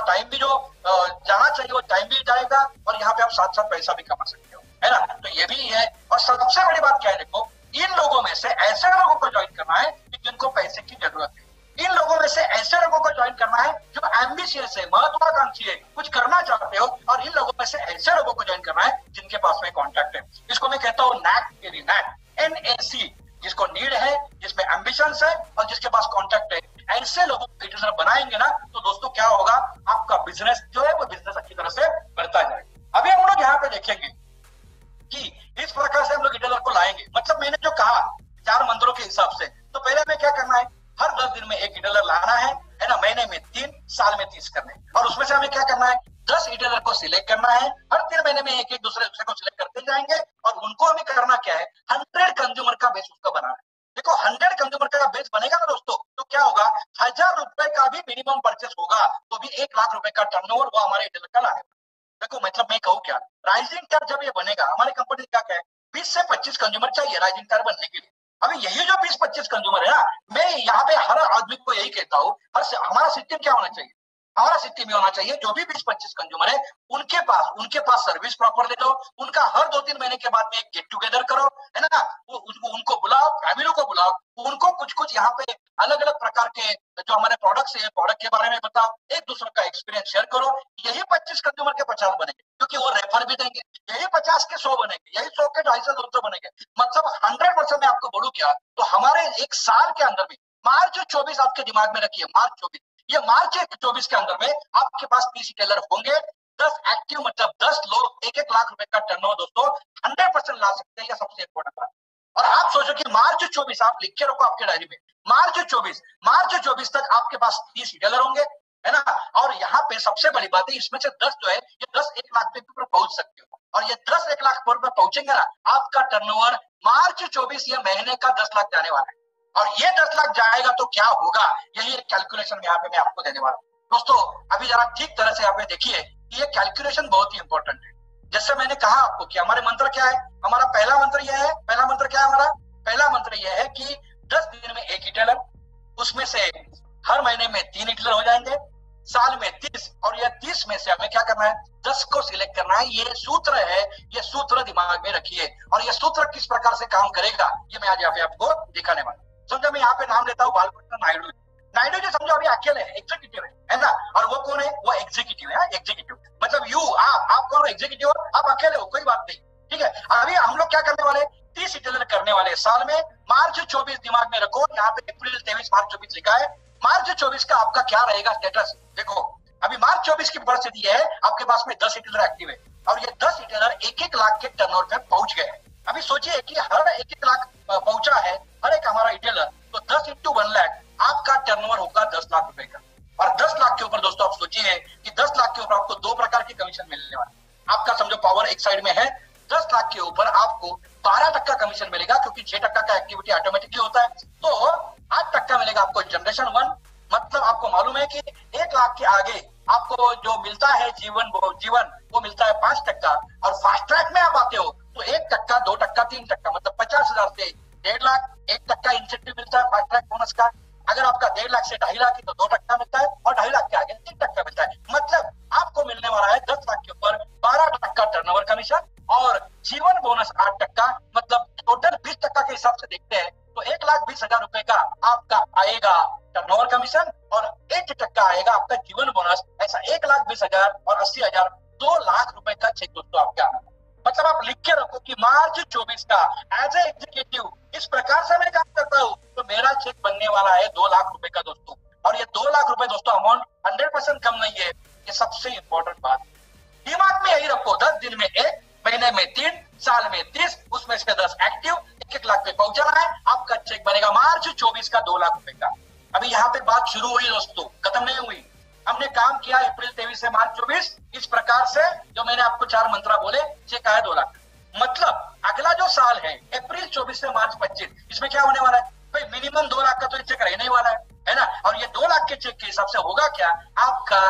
टाइम भी जो जाना चाहिए वो टाइम भी जाएगा, और यहाँ पे आप साथ साथ पैसा भी कमा सकते हो, है ना। तो ये भी है। और सबसे बड़ी बात क्या है, देखो, इन लोगों में से ऐसे लोगों को ज्वाइन करना है जिनको पैसे की जरूरत है। इन लोगों में से ऐसे लोगों को ज्वाइन करना है जो एम्बिशियस है, महत्वाकांक्षी है, कुछ करना चाहते हो। और इन लोगों में से ऐसे लोगों को ज्वाइन करना है जिनके पास में कॉन्टैक्ट है। इसको मैं कहता हूँ NAC, जिसको नीड है, जिसमें एम्बिशंस है और जिसके पास कॉन्टैक्ट है। ऐसे लोगों को रिटेलर बनाएंगे ना, तो दोस्तों क्या होगा, आपका बिजनेस जो है वो बिजनेस अच्छी तरह से बढ़ता जाएगा। अभी हम लोग यहाँ पे देखेंगे कि इस प्रकार से हम लोग रिटेलर को लाएंगे। मतलब मैंने जो कहा 4 मंत्रों के हिसाब से, तो पहले हमें क्या करना है, हर 10 दिन में एक रिटेलर लाना है ना, महीने में 3, साल में 30 करने। और उसमें से हमें क्या करना है, 10 रिटेलर को सिलेक्ट करना है, हर 3 महीने में एक दूसरे को सिलेक्ट करते जाएंगे। और उनको हमें करना क्या है, 100 कंज्यूमर का बेस उसका बनाना है। देखो 100 कंज्यूमर का बेस बनेगा ना दोस्तों, तो क्या होगा, 1000 रुपए का भी मिनिमम परचेस होगा, तो भी 1 लाख रुपए का टर्नओवर वो हमारे रिटेलर का लाएगा। देखो मतलब मैं कहूँ क्या, राइजिंग स्टार जब ये बनेगा, हमारी कंपनी क्या है, 20 से 25 कंज्यूमर चाहिए राइजिंग स्टार बनने के लिए। अभी यही जो 20-25 कंज्यूमर है ना, मैं यहाँ पे हर आदमी को यही कहता हूँ, हमारा सिस्टम क्या होना चाहिए, हमारा सिस्टम ये होना चाहिए, जो भी 20-25 कंज्यूमर है उनके पास सर्विस प्रॉपर दे दो, उनका हर 2-3 महीने के बाद में एक गेट टुगेदर करो, है ना, उनको बुलाओ, फैमिली को बुलाओ, उनको कुछ यहाँ पे अलग अलग प्रकार के जो हमारे प्रोडक्ट्स है, प्रोडक्ट के बारे में बताओ, एक दूसरे का एक्सपीरियंस शेयर करो। यही 25 कंज्यूमर के 50 बनेंगे, क्योंकि वो रेफर भी देंगे। यही 50 के 100 बनेंगे, यही 100 के 250 बनेंगे। मतलब 100% मैं आपको बोलूं क्या, तो हमारे एक साल के अंदर में, मार्च 24 आपके दिमाग में रखिए, मार्च 24, ये मार्च 24 के अंदर में आपके पास 30 रिटेलर होंगे, 10 एक्टिव, मतलब 10 लोग 1-1 लाख रुपए का टर्नओवर दोस्तों 100% ला सकते हैं। ये सबसे इंपॉर्टेंट बात। और आप सोचो कि मार्च 24, आप लिख के रखो आपके डायरी में, मार्च 24 तक आपके पास 30 रिटेलर होंगे, है ना। और यहाँ पे सबसे बड़ी बात है, इसमें से 10 जो है, ये 10 1 लाख पे ऊपर पहुंच सकते हो। और ये 10 1 लाख पर पहुंचेंगे ना, आपका टर्नओवर मार्च 24 ये महीने का 10 लाख जाने वाला है। और ये 10 लाख जाएगा तो क्या होगा, यही एक कैलकुलेशन यहाँ पे मैं आपको देने वाला हूँ दोस्तों। अभी जरा ठीक तरह से यहाँ पे देखिए, ये कैलकुलेशन बहुत ही इंपॉर्टेंट है। जैसे मैंने कहा आपको कि हमारे मंत्र क्या है, हमारा पहला मंत्र यह है, पहला मंत्र क्या है हमारा, पहला मंत्र यह है कि 10 दिन में एक रिटेलर, उसमें से हर महीने में 3 रिटेलर हो जाएंगे, साल में 30, और यह 30 में से हमें क्या करना है, 10 को सिलेक्ट करना है। ये सूत्र है, ये सूत्र दिमाग में रखिए। और ये सूत्र किस प्रकार से काम करेगा, ये मैं आज यहाँ पे आपको दिखाने वाला हूँ। समझो मैं यहाँ पे नाम लेता हूँ बालकृष्ण नायडू जी, समझो अभी अकेले एग्जीक्यूटिव है ना, और वो कौन है, वो एग्जीक्यूटिव है, एग्जीक्यूटिव मतलब आप कौन हो, एग्जीक्यूटिव, आप अकेले हो, कोई बात नहीं, ठीक है। अभी हम लोग क्या करने वाले, 30 रिटेलर करने वाले साल में। मार्च 24 दिमाग में रखो, यहाँ पे अप्रैल 23 मार्च 24 लिखा है। मार्च 24 का आपका क्या रहेगा स्टेटस, देखो अभी मार्च 24 की परिस्थिति है, आपके पास में 10 रिटेलर एक्टिव है, और ये 10 रिटेलर 1-1 लाख के टर्नओवर पे पहुंच गए। अभी सोचिए कि हर 1-1 लाख पहुंचा है हर एक हमारा रिटेलर, तो 10 × 1 लाख आपका टर्नओवर होगा 10 लाख रुपए का। और 10 लाख के ऊपर दोस्तों आप सोचिए कि 10 लाख के ऊपर आपको 2 प्रकार की कमीशन मिलने वाली है। आपका समझो पावर एक साइड में है, 10 लाख के ऊपर आपको 12% कमीशन मिलेगा, क्योंकि 6% का एक्टिविटी ऑटोमेटिकली होता है, तो 8% मिलेगा आपको जनरेशन 1। मतलब आपको मालूम है कि 1 लाख के आगे आपको जो मिलता है जीवन वो मिलता है 5%। और फास्ट ट्रैक में आप आते हो तो 1%, 2%, 3%, मतलब 50,000 से 1.5 लाख, 1% इंसेंटिव मिलता है फास्ट ट्रैक बोनस का। अगर आपका 1.5 लाख से 2.5 लाख है तो 2% मिलता है, और 2.5 लाख के आगे 3% मिलता है। मतलब आपको मिलने वाला है 10 लाख के ऊपर 12% टर्नओवर कमीशन, और जीवन बोनस 8%। मतलब टोटल 20% के हिसाब से देखते हैं तो 1,20,000 रुपए का आपका आएगा टर्नओवर कमीशन, और 8% आएगा आपका जीवन बोनस। ऐसा 1,20,000 और 80,000, 2 लाख रुपए का चेक दोस्तों आपके आना। मतलब आप लिख के रखो कि मार्च 24 का एज ए एग्जीक्यूटिव इस प्रकार से मैं काम करता हूँ तो मेरा चेक बनने वाला है 2 लाख रुपए का दोस्तों। और ये 2 लाख रुपए दोस्तों अमाउंट 100% कम नहीं है, ये सबसे इंपॉर्टेंट बात। दिमाग में यही रखो, 10 दिन में 1, महीने में 3, साल में 30, उसमें से 10 एक्टिव, 1-1 लाख पे पहुंचना है, आपका चेक बनेगा मार्च 24 का 2 लाख रुपए का। अभी यहाँ पे बात शुरू हुई दोस्तों, खत्म नहीं हुई। हमने काम किया अप्रैल 23 से मार्च 24 इस प्रकार से, जो मैंने आपको 4 मंत्रा बोले, चेक आया 2 लाख। मतलब अगला जो साल है अप्रैल 24 से मार्च 25, इसमें क्या होने वाला है भाई, मिनिमम 2 लाख का तो चेक रहने वाला है ना। और ये 2 लाख के चेक के हिसाब से होगा क्या, आपका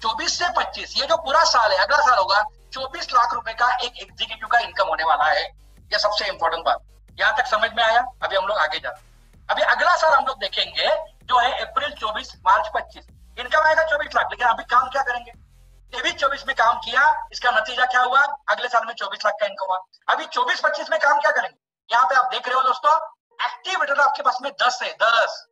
24 से 25 ये जो पूरा साल है, अगला साल होगा 24 लाख रुपए का एक एग्जीक्यूटिव का इनकम होने वाला है। ये सबसे इंपॉर्टेंट बात, यहां तक समझ में आया। अभी हम लोग आगे जाते हैं। अभी अगला साल हम लोग देखेंगे जो है अप्रैल 24 मार्च 25, इनकम आएगा 24 लाख। लेकिन अभी काम क्या करेंगे, 23-24 में काम किया, इसका नतीजा क्या हुआ, अगले साल में 24 लाख का इनकम हुआ। अभी 24-25 में काम क्या करेंगे, यहाँ पे आप देख रहे हो दोस्तों, एक्टिव रिटर्न आपके पास में 10 है, 10।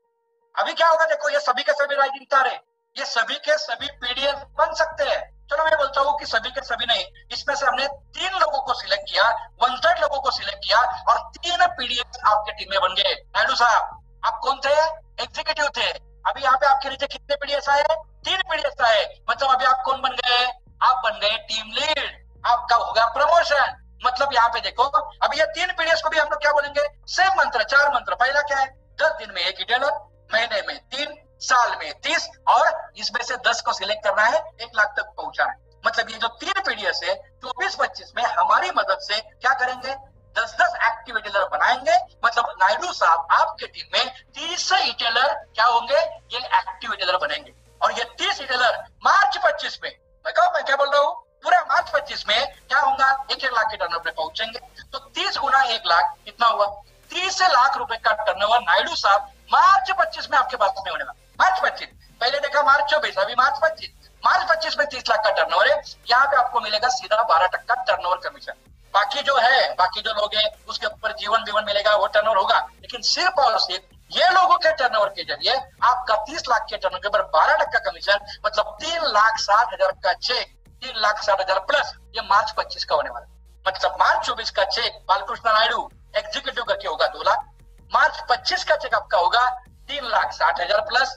अभी क्या होगा देखो, ये सभी के सभी राइजिंग स्टार है, ये सभी के सभी पीडीएफ बन सकते हैं। चलो मैं बोलता हूँ कि सभी के सभी नहीं, इसमें से हमने 3 लोगों को सिलेक्ट किया, 1/3 लोगों को सिलेक्ट किया, और 3 पीडीएफ आपके टीम में बन गए। नायडू साहब आप कौन थे, एग्जीक्यूटिव थे। अभी यहाँ पे आपके नीचे कितने पीडीएफ आए, 3 पीडीएफ आए। मतलब अभी आप कौन बन गए, आप बन गए टीम लीड, आपका होगा प्रमोशन। मतलब यहाँ पे देखो, अभी ये 3 पीडीएफ को भी हम लोग क्या बोलेंगे, सेम मंत्र, 4 मंत्र। पहला क्या है, 10 दिन में 1 रिटेलर, महीने में 3, साल में 30, और इसमें से 10 को सिलेक्ट करना है, 1 लाख तक पहुंचाना है। मतलब ये जो 3 पीडीएफ है 24-25 में हमारी मदद से क्या करेंगे, 10-10 एक्टिव रिटेलर बनाएंगे। मतलब नायडू साहब आपके टीम में 30 रिटेलर क्या होंगे, ये एक्टिव रिटेलर बनेंगे। और ये 30 रिटेलर मार्च 25 में, मैं क्या बोल रहा हूँ, पूरा मार्च 25 में क्या होगा, 1-1 लाख के टर्नओवर पे पहुंचेंगे। तो 30 गुना 1 लाख कितना हुआ, 30 लाख रुपए का टर्नओवर नायडू साहब मार्च 25 में आपके पास में होने वाला। मार्च 25, पहले देखा मार्च 24, अभी मार्च 25। मार्च 25 में 30 लाख का टर्नओवर है, यहाँ पे आपको मिलेगा सीधा 12% टर्नओवर कमीशन। बाकी जो है, बाकी जो लोग हैं उसके ऊपर जीवन बीवन मिलेगा, वो टर्नओवर होगा। लेकिन सिर्फ और सिर्फ ये लोगों के टर्नओवर के जरिए आपका 30 लाख के टर्नओवर के ऊपर 12% कमीशन, मतलब 3,60,000 का चेक, 3,60,000 प्लस ये मार्च 25 का होने वाला। मतलब मार्च 24 का चेक बालकृष्ण नायडू एग्जीक्यूटिव करके होगा 2 लाख, मार्च 25 का चेक आपका होगा 3,60,000 प्लस।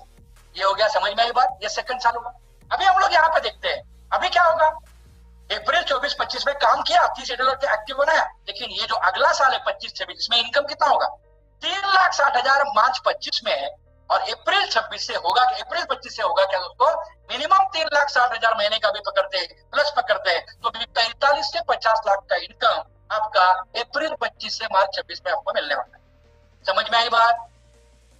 ये हो गया, समझ में आई बात। ये सेकंड साल होगा। अभी हम लोग यहाँ पे देखते हैं, अभी क्या होगा, अप्रैल 24-25 में काम किया, 30 रिटेलर के एक्टिव बनाया। लेकिन ये जो अगला साल है 25-26, इसमें इनकम कितना होगा, 3,60,000 मार्च 25 में है, और अप्रैल 26 से होगा, अप्रैल 25 से होगा क्या दोस्तों, मिनिमम 3,60,000 महीने का भी पकड़ते हैं, प्लस पकड़ते हैं तो 45 से 50 लाख का इनकम आपका अप्रैल 25 से मार्च 26 में आपको मिलने वाला है। समझ में आई बात,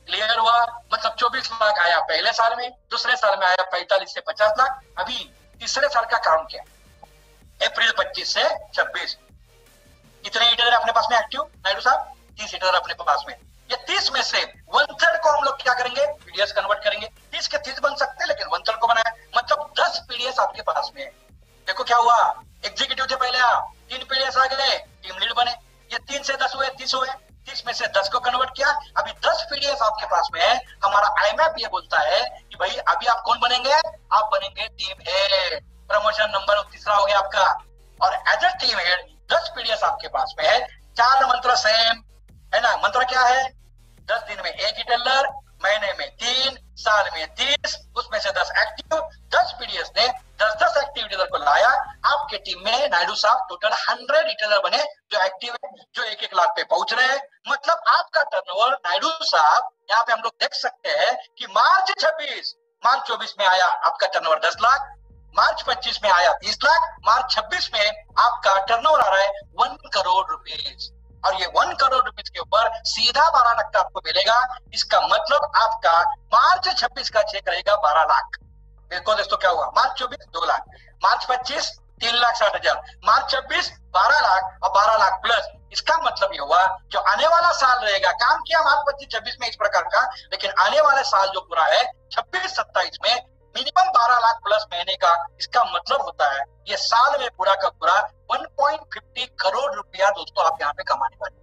क्लियर हुआ। मतलब 24 लाख आया पहले साल में, दूसरे साल में आया 45 से 50 लाख, अभी तीसरे साल का काम किया अप्रैल 25 से 26। कितने रिटेलर अपने पास में एक्टिव नायडू साहब, 30 रिटेलर अपने पास में। ये 30 में से 1/3 को हम लोग क्या करेंगे, पीडीएस कन्वर्ट करेंगे। 30 के 30 बन सकते हैं, लेकिन 1/3 को बनाया, मतलब 10 पीडीएस आपके पास में है। देखो क्या हुआ, एग्जीक्यूटिव थे पहले आप, 3 पीडीएस आ गए, टीम लीड बने। ये 3 से 10 हुए, 30 हुए, 30 में से 10 को कन्वर्ट किया, अभी 10 पीडीएफ आपके पास में है। हमारा आईमैप ये बोलता है कि भाई अभी आप कौन बनेंगे, आप बनेंगे टीम हेड। प्रमोशन नंबर तीसरा हो गया आपका। और as a team head 10 PDF आपके पास में है। 4 मंत्र सेम है ना। मंत्र क्या है, 10 दिन में 1 रिटेलर, महीने में 3, साल में 30, उसमें से 10 एक्टिव। 10 पीडीएस ने 10-10 एक्टिव रिटेलर को लाया। आपके टीम में नायडू साहब टोटल 100 रिटेलर बने जो एक्टिव है, जो 1-1 लाख पे पहुंच रहे हैं। मतलब आपका टर्नओवर नायडू साहब, यहाँ पे हम लोग देख सकते हैं कि मार्च 24 में आया आपका टर्नओवर 10 लाख, मार्च 25 में आया 30 लाख, मार्च 26 में आपका टर्नओवर आ रहा है 1 करोड़ रुपीज। और ये 1 करोड़ रुपीज के ऊपर सीधा 12 लाख का आपको मिलेगा। इसका मतलब आपका मार्च 26 का चेक रहेगा 12 लाख। देखो दोस्तों क्या हुआ, मार्च 24 2 लाख, मार्च 25 3,60,000, मार्च 26 12 लाख, और 12 लाख प्लस इसका मतलब ये हुआ जो आने वाला साल रहेगा, काम किया मार्च 25-26 में इस प्रकार का, लेकिन आने वाले साल जो पूरा है 26-27 में मिनिमम 12 लाख प्लस महीने का, इसका मतलब होता है ये साल में पूरा का पूरा 1.50 करोड़ रुपया दोस्तों आप यहाँ पे कमाने वाले।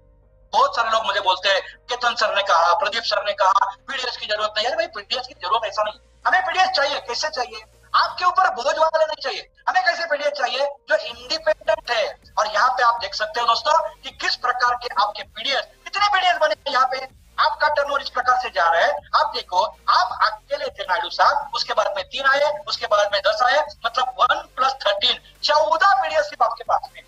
बहुत सारे लोग मुझे बोलते हैं केतन सर ने कहा, प्रदीप सर ने कहा पीडीएस की जरूरत नहीं है। भाई पीडीएस की जरूरत ऐसा नहीं, हमें पीडीएस चाहिए। कैसे चाहिए? आपके ऊपर बोझ वाले नहीं चाहिए। हमें कैसे पीडीएस चाहिए? जो इंडिपेंडेंट है। और यहाँ पे आप देख सकते हो दोस्तों कि किस प्रकार के आपके पीडीएस, कितने पीडीएस बने यहाँ पे, आपका टर्नओवर इस प्रकार से जा रहा है। आप देखो, आप अकेले थे नायडू साहब, उसके बाद में 3 आए, उसके बाद में 10 आए, मतलब 1 + 13 14 पीडीएस सिर्फ आपके पास में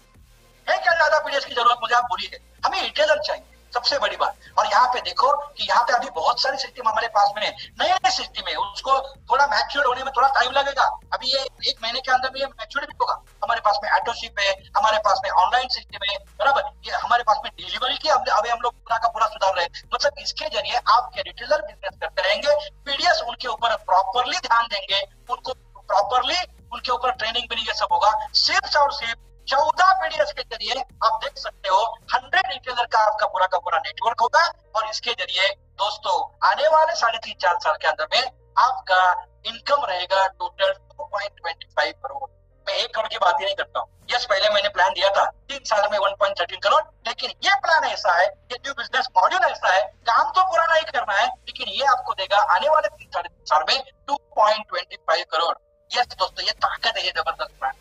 है। क्या ज्यादा पीडीएस की जरूरत मुझे आप बोलिए? हमें रिटेलर चाहिए, सबसे बड़ी बात। और यहाँ पे देखो कि यहाँ पे अभी बहुत सारी सिस्टम हमारे पास में है, नए नए सिस्टम है, उसको थोड़ा मैच्योर होने में थोड़ा टाइम लगेगा। अभी ये 1 महीने के अंदर में ये मैच्योर भी होगा। हमारे पास में ऑटोशिप है, हमारे पास में ऑनलाइन सिस्टम है, बराबर। ये हमारे पास में डिलीवरी की अभी हम लोग पूरा का पूरा सुधार रहे हैं। मतलब इसके जरिए आपके रिटेलर बिजनेस करते रहेंगे, पीडीएस उनके ऊपर प्रॉपरली ध्यान देंगे, उनको प्रॉपरली उनके ऊपर ट्रेनिंग भी ये सब होगा। सिर्फ और सिर्फ 14 पीडीएस के जरिए आप देख सकते हो 100 रिटेलर का आपका पूरा का पूरा नेटवर्क होगा। और इसके जरिए दोस्तों आने वाले 3.5-4 साल के अंदर में आपका इनकम रहेगा टोटल 2.25 करोड़। मैं 1 करोड़ की बात ही नहीं करता हूँ। यस, पहले मैंने प्लान दिया था 3 साल में 1.13 करोड़, लेकिन ये प्लान ऐसा है, ये न्यू बिजनेस मॉड्यूल ऐसा है, काम तो पुराना ही करना है, लेकिन ये आपको देगा आने वाले 3-3.5 साल में 2.25 करोड़। यस दोस्तों, ये ताकत है, ये जबरदस्त प्लान।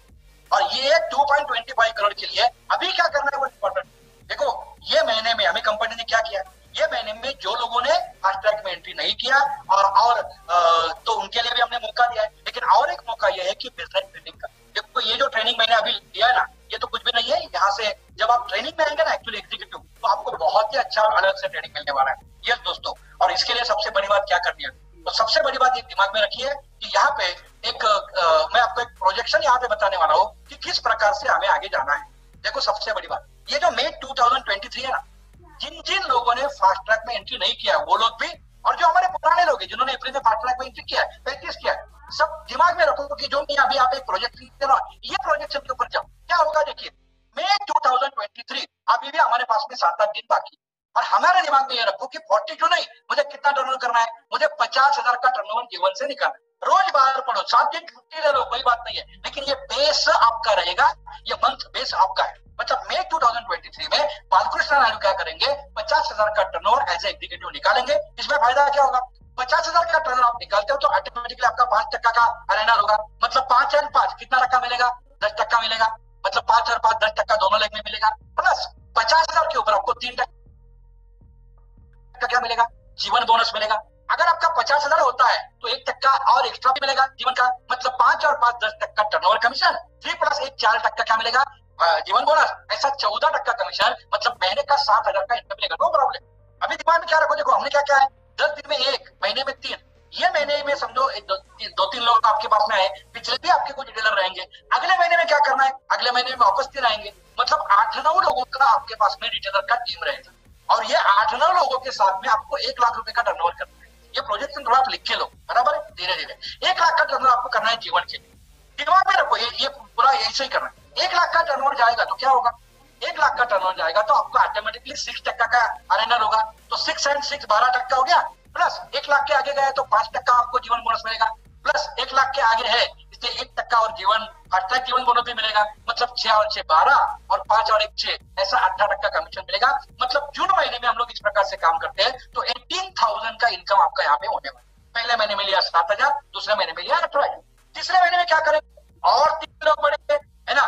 और ये 2.25 करोड़ के लिए अभी क्या करना है वो इम्पोर्टेंट। देखो, ये महीने में हमें कंपनी ने क्या किया, ये महीने में जो लोगों ने फास्ट ट्रैक में एंट्री नहीं किया और तो उनके लिए भी हमने मौका दिया है। लेकिन और एक मौका यह है कि बिजनेस ट्रेनिंग का। देखो, ये जो ट्रेनिंग मैंने अभी दिया है ना, ये तो कुछ भी नहीं है। यहाँ से जब आप ट्रेनिंग में आएंगे ना एक्चुअली एग्जीक्यूटिव, तो आपको बहुत ही अच्छा अलग से ट्रेनिंग मिलने वाला है। यस दोस्तों, और इसके लिए सबसे बड़ी बात क्या करनी है, तो सबसे बड़ी बात ये दिमाग में रखिए कि यहाँ पे एक मैं आपको एक प्रोजेक्शन यहाँ पे बताने वाला हूँ कि किस प्रकार से हमें आगे जाना है। देखो, सबसे बड़ी बात, ये जो मई 2023 है ना, जिन जिन लोगों ने फास्ट ट्रैक में एंट्री नहीं किया वो लोग भी, और जो हमारे पुराने लोग हैं जिन्होंने अप्रैल में फास्ट ट्रैक में एंट्री किया है, प्रैक्टिस किया है, सब दिमाग में रखो कि जो मैं अभी आप एक प्रोजेक्ट ये प्रोजेक्शन के ऊपर जाओ। क्या होगा देखिए, मई 2023 अभी भी हमारे पास में 7-8 दिन बाकी, और हमारे दिमाग में ये रखो कि 42 नहीं, मुझे कितना टर्नओवर करना है, मुझे 50,000 का टर्नओवर जीवन से निकालना है। रोज बाहर पढ़ो, 7 दिन छुट्टी ले लो, कोई बात नहीं है, लेकिन ये बेस आपका रहेगा, ये मंथ बेस आपका है। मतलब मई 2023 में बालकृष्ण नायडू क्या करेंगे, 50,000 का टर्नओवर एज ए एग्जीक्यूटिव निकालेंगे। इसमें फायदा क्या होगा, 50,000 का टर्नओवर आप निकालते हो तो ऑटोमेटिकली आपका 5% का अरेनर होगा। मतलब 5 और 5 कितना टक्का मिलेगा, 10% मिलेगा। मतलब 5 और 5 10% दोनों लेग में मिलेगा, प्लस 50,000 के ऊपर आपको 3% क्या मिलेगा, जीवन बोनस मिलेगा। अगर आपका 50,000 होता है तो 1% और एक्स्ट्रा भी मिलेगा जीवन का। मतलब 5 और 5 10% टर्नओवर कमीशन, 3 + 1 4% क्या मिलेगा, जीवन बोनस। ऐसा 14% कमीशन, मतलब महीने का 7,000 का इनकम मिलेगा। No problem. अभी दिमाग में क्या रखो, देखो हमने क्या क्या है, 10 दिन में 1, महीने में 3, ये महीने में समझो 2-3 लोग आपके पास में आए, पिछले भी आपके कुछ डीलर रहेंगे। अगले महीने में क्या करना है, अगले महीने में वापस 3 आएंगे। मतलब 8-9 लोगों का आपके पास में रिटेलर का टीम रहेगा, और ये 8-9 लोगों के साथ में आपको 1 लाख रुपए का टर्नओवर करना है। ये प्रोजेक्शन थोड़ा आप लिख के लो, बराबर है, धीरे धीरे 1 लाख का टर्नओवर आपको करना है जीवन के लिए। दिमाग में रखो, ये पूरा ऐसे ही करना है। 1 लाख का टर्नओवर जाएगा तो क्या होगा, 1 लाख का टर्नओवर जाएगा तो आपको ऑटोमेटिकली 6% का अरेनर होगा। तो 6 और 6 12% हो गया, प्लस 1 लाख के आगे गए तो 5% आपको जीवन बोनस मिलेगा, प्लस 1 लाख के आगे है इसलिए 1% और जीवन फास्टैग जीवन बोनस भी मिलेगा। मतलब 6 और 6 12 और 5 और 1 6, ऐसा 18% कमीशन मिलेगा। मतलब जून महीने में हम लोग इस प्रकार से काम करते हैं तो 18,000 का इनकम आपका यहाँ पे होने वाला है। पहले महीने में लिया 7,000, दूसरे महीने में लिया 18,000, तीसरे महीने में क्या करेंगे और 3 लोग बढ़ेंगे, है ना।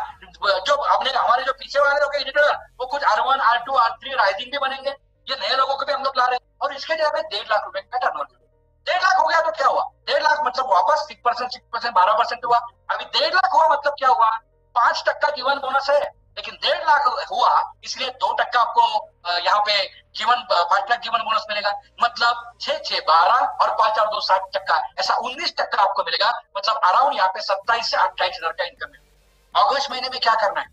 जो हमने हमारे जो पीछे वाले लोग एडिटर, वो कुछ R1 R2 R3 राइजिंग भी बनेंगे। ये नए लोगों को भी हम लोग ला रहे हैं, और इसके जगह 1.5 लाख रुपए का टर्नओवर। 1.5 लाख हो गया तो क्या हुआ, 1.5 लाख मतलब वापस 6% 12% हुआ। अभी 1.5 लाख हुआ मतलब क्या हुआ, 5% जीवन बोनस है, लेकिन 1.5 लाख हुआ इसलिए 2% आपको यहाँ पे जीवन फास्टैग जीवन बोनस मिलेगा। मतलब 6 6 12 और 5 और 2 7%, ऐसा 19% आपको मिलेगा। मतलब अराउंड यहाँ पे 27 से 28,000 का इनकम मिलेगा। अगस्त महीने में क्या करना है,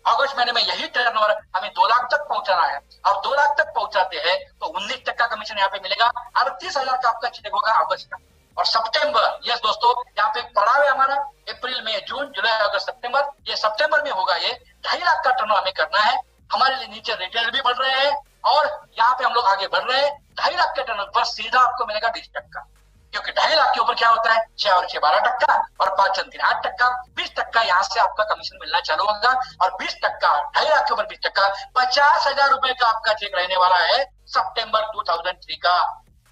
अगस्त महीने में यही टर्नओवर हमें 2 लाख तक पहुंचाना है, और 2 लाख तक पहुंचाते हैं तो 19% कमीशन यहाँ पे मिलेगा। 38,000 का आपका चेक होगा अगस्त का। और सितंबर, यस दोस्तों, यहाँ पे पड़ा है हमारा अप्रैल मई जून जुलाई अगस्त सितंबर, ये सितंबर में होगा। ये 2.5 लाख का टर्नओवर हमें करना है। हमारे लिए नीचे रिटेल भी बढ़ रहे हैं और यहाँ पे हम लोग आगे बढ़ रहे हैं। 2.5 लाख के टर्नओवर पर सीधा आपको मिलेगा 20%, क्योंकि 2.5 लाख के ऊपर क्या होता है 6 और 6 12% और 5 और 3 8%। 20% यहाँ से आपका कमीशन मिलना चालू होगा और 20%, 2.5 लाख के ऊपर 20%, 50,000 रुपए का आपका चेक रहने वाला है सितंबर 2003 का।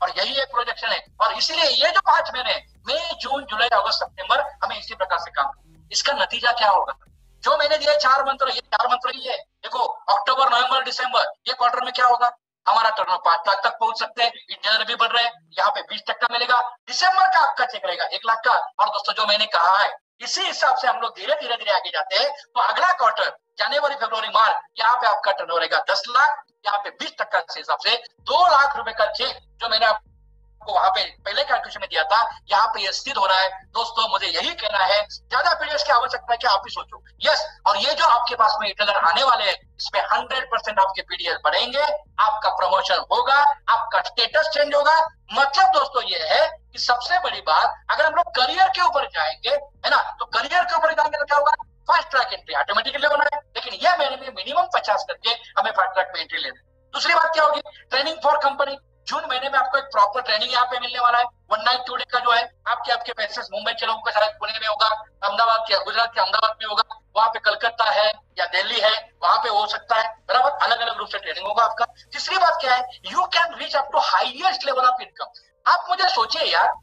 और यही एक प्रोजेक्शन है और इसीलिए ये जो 5 महीने मई जून जुलाई अगस्त सितंबर हमें इसी प्रकार से काम करना। इसका नतीजा क्या होगा? जो मैंने दिया 4 मंत्र, ये 4 मंत्र ही है। देखो अक्टूबर नवंबर दिसंबर ये क्वार्टर में क्या होगा, हमारा टर्नओवर 5 लाख तक पहुंच सकते हैं, इंटरनल भी बढ़ रहे हैं, यहाँ पे 20% मिलेगा। दिसंबर का आपका चेक रहेगा 1 लाख का। और दोस्तों जो मैंने कहा है इसी हिसाब से हम लोग धीरे धीरे आगे जाते हैं। तो अगला क्वार्टर जनवरी फरवरी मार्च यहाँ पे आपका टर्नओवर रहेगा 10 लाख, यहाँ पे 20% के हिसाब से 2 लाख रुपए का चेक जो मैंने आपको वहां पे पहले कैलकुलेशन में दिया था, यहाँ पे ये सिद्ध हो रहा है। दोस्तों मुझे यही कहना है, ज्यादा पीरियड्स की आवश्यकता है कि आप ही सोचो। यस, और ये जो आपके पास में रिटेलर आने वाले हैं इसमें 100% आपके पीडीएल बढ़ेंगे, आपका प्रमोशन होगा, आपका स्टेटस चेंज होगा। मतलब दोस्तों ये है कि सबसे बड़ी बात, अगर हम लोग करियर के ऊपर जाएंगे, है ना, तो करियर के ऊपर जाएंगे तो क्या होगा, फास्ट ट्रैक एंट्री ऑटोमेटिकली होना है। लेकिन ये महीने में मिनिमम 50 करके हमें फास्ट ट्रैक में एंट्री लेना है। दूसरी बात क्या होगी, ट्रेनिंग फॉर कंपनी। जून महीने में आपको एक प्रॉपर ट्रेनिंग यहाँ पे मिलने वाला है। 1 नाइट 2 डे का जो है आपके पैसेज मुंबई के लोगों का शायद पुणे में होगा, अहमदाबाद के गुजरात के अहमदाबाद में होगा, वहां पे कलकत्ता है या दिल्ली है, वहां पे हो सकता है, बराबर, अलग अलग रूप से ट्रेनिंग होगा आपका। तीसरी बात क्या है, you can reach up to highest level of income. आप मुझे सोचिए यार,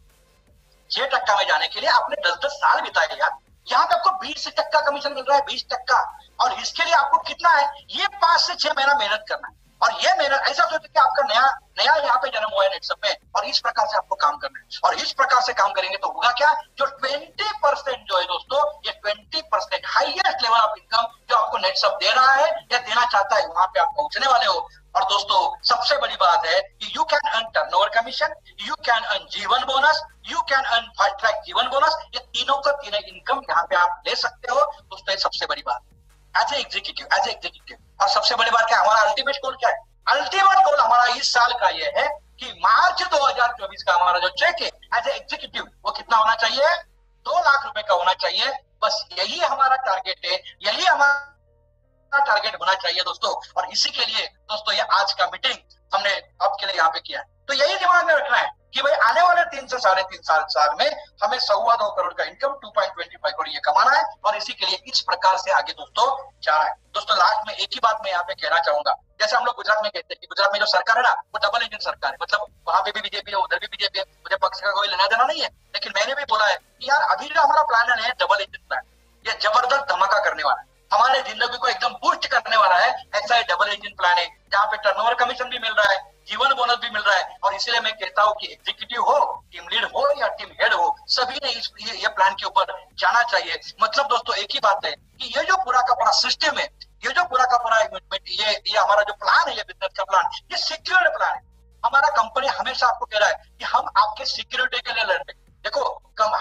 6% में जाने के लिए आपने 10-10 साल बिताए यार, यहाँ पे आपको 20% कमीशन मिल रहा है, 20%। और इसके लिए आपको कितना है, ये 5 से 6 महीना मेहनत करना है। और ये मेहनत ऐसा सोचिए कि आपका नया यहाँ पे जन्म हुआ है नेटसप में, और इस प्रकार से आपको काम करना है। और इस प्रकार से काम करेंगे तो होगा क्या, जो 20% जो है दोस्तों, ये 20% हाईएस्ट लेवल ऑफ इनकम जो आपको नेटसप दे रहा है या देना चाहता है, वहां पे आप पहुंचने वाले हो। और दोस्तों सबसे बड़ी बात है कि you can earn turnover commission, you can earn Jeevan bonus, you can earn fast track Jeevan bonus. ये तीनों का तीनों इनकम यहाँ पे आप ले सकते हो दोस्तों। ये सबसे बड़ी बात एज ए एग्जीक्यूटिव। और सबसे बड़ी बात क्या, हमारा अल्टीमेट गोल क्या है, अल्टीमेट गोल हमारा इस साल का ये है कि मार्च 2024 का हमारा जो चेक है एज ए एग्जीक्यूटिव वो कितना होना चाहिए, 2 लाख रुपए का होना चाहिए। बस यही हमारा टारगेट है, यही हमारा टारगेट होना चाहिए दोस्तों। और इसी के लिए दोस्तों ये आज का मीटिंग हमने आपके लिए यहाँ पे किया है। तो यही दिमाग में रखना है कि भाई आने वाले 3 से 3.5 साल में हमें 2.25 करोड़ का इनकम 2.25 करोड़ ये कमाना है। और इसी के लिए इस प्रकार से आगे दोस्तों जा रहा है। दोस्तों लास्ट में एक ही बात मैं यहाँ पे कहना चाहूंगा, जैसे हम लोग गुजरात में कहते हैं कि गुजरात में जो सरकार है ना वो डबल इंजन सरकार है, मतलब वहां पे भी बीजेपी है उधर भी बीजेपी है, मुझे पक्ष का कोई लेना देना नहीं है। लेकिन मैंने भी बोला है कि यार अभी जो हमारा प्लान है डबल इंजन प्लान, ये जबरदस्त धमाका करने वाला है, हमारे जिंदगी को एकदम बूस्ट करने वाला है। ऐसा डबल इंजन प्लान है जहाँ पे टर्नओवर कमीशन भी मिल रहा है, जीवन बोनस भी मिल रहा है। और इसलिए मैं कहता हूँ कि एग्जीक्यूटिव हो, टीम लीड हो या टीम हेड हो, सभी ने ये प्लान के ऊपर जाना चाहिए। मतलब दोस्तों एक ही बात है कि ये जो पूरा का पूरा सिस्टम है, ये जो पूरा का पूरा ये हमारा जो प्लान है, ये बिजनेस का प्लान, ये सिक्योर्ड प्लान है। हमारा कंपनी हमेशा आपको कह रहा है कि हम आपके सिक्योरिटी के लिए लड़ रहे हैं। देखो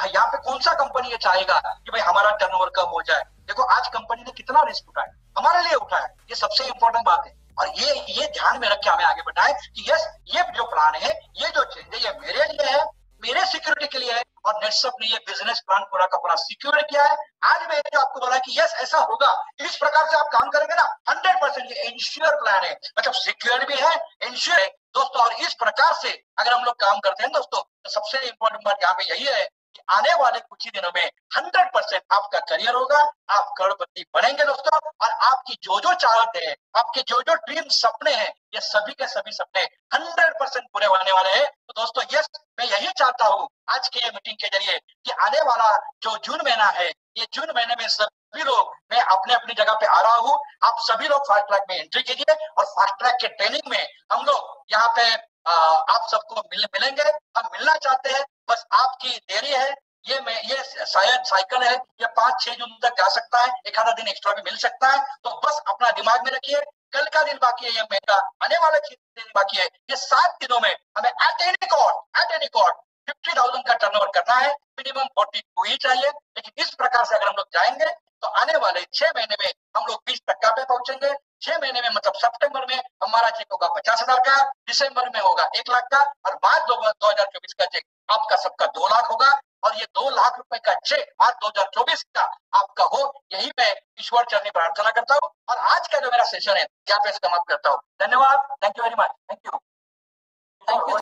यहाँ पे कौन सा कंपनी ये चाहेगा कि भाई हमारा टर्नओवर कम हो जाए। देखो आज कंपनी ने कितना रिस्क उठाया, हमारे लिए उठाया, ये सबसे इंपॉर्टेंट बात है। और ये ध्यान में रख के हमें आगे बढ़ाएं कि यस ये जो प्लान है, ये जो चेंज है, ये मेरे लिए है, मेरे सिक्योरिटी के लिए है। और नेटसप ने ये बिजनेस प्लान पूरा का पूरा सिक्योर किया है। आज मैंने जो आपको बोला कि यस ऐसा होगा, इस प्रकार से आप काम करेंगे ना 100% ये इंश्योर प्लान है, मतलब सिक्योर भी है, इंश्योर है दोस्तों। और इस प्रकार से अगर हम लोग काम करते हैं दोस्तों, तो सबसे इंपॉर्टेंट बात यहाँ पे यही है कि आने वाले कुछ ही दिनों में 100% आपका करियर होगा, आप करोड़पति बनेंगे दोस्तों। और आपकी जो चाहते हैं, आपके जो ड्रीम सपने हैं, ये सभी के सभी सपने 100% पूरे होने वाले हैं। तो दोस्तों यस मैं यही चाहता हूँ आज के मीटिंग के जरिए कि आने वाला जो जून महीना है, ये जून महीने में सभी लोग, मैं अपने अपनी जगह पे आ रहा हूँ, आप सभी लोग फास्ट ट्रैक में एंट्री कीजिए। और फास्ट ट्रैक के ट्रेनिंग में हम लोग यहाँ पे आप सबको मिलेंगे, हम मिलना चाहते हैं, बस आपकी देरी है। ये शायद साइकिल है, ये 5-6 जून तक जा सकता है, एक आधा दिन एक्स्ट्रा भी मिल सकता है। तो बस अपना दिमाग में रखिए, कल का दिन बाकी है, ये महीना आने वाले 6 दिन बाकी है, ये 7 दिनों में हमें एट एनी कॉस्ट 50,000 का टर्नओवर करना है, मिनिमम 42 ही चाहिए। लेकिन इस प्रकार से अगर हम लोग जाएंगे तो आने वाले 6 महीने में हम लोग 20% पे पहुंचेंगे। 6 महीने में मतलब सितंबर में हमारा चेक होगा 50,000 का, दिसंबर में होगा 1 लाख का, और मार्च 2024 का चेक आपका सबका 2 लाख होगा। और ये 2 लाख रुपए का चेक आज 2024 का आपका हो, यही मैं ईश्वर चरणी प्रार्थना करता हूँ और आज का जो मेरा सेशन है यहाँ पे समाप्त करता हूँ। धन्यवाद। Thank you very much. Thank you.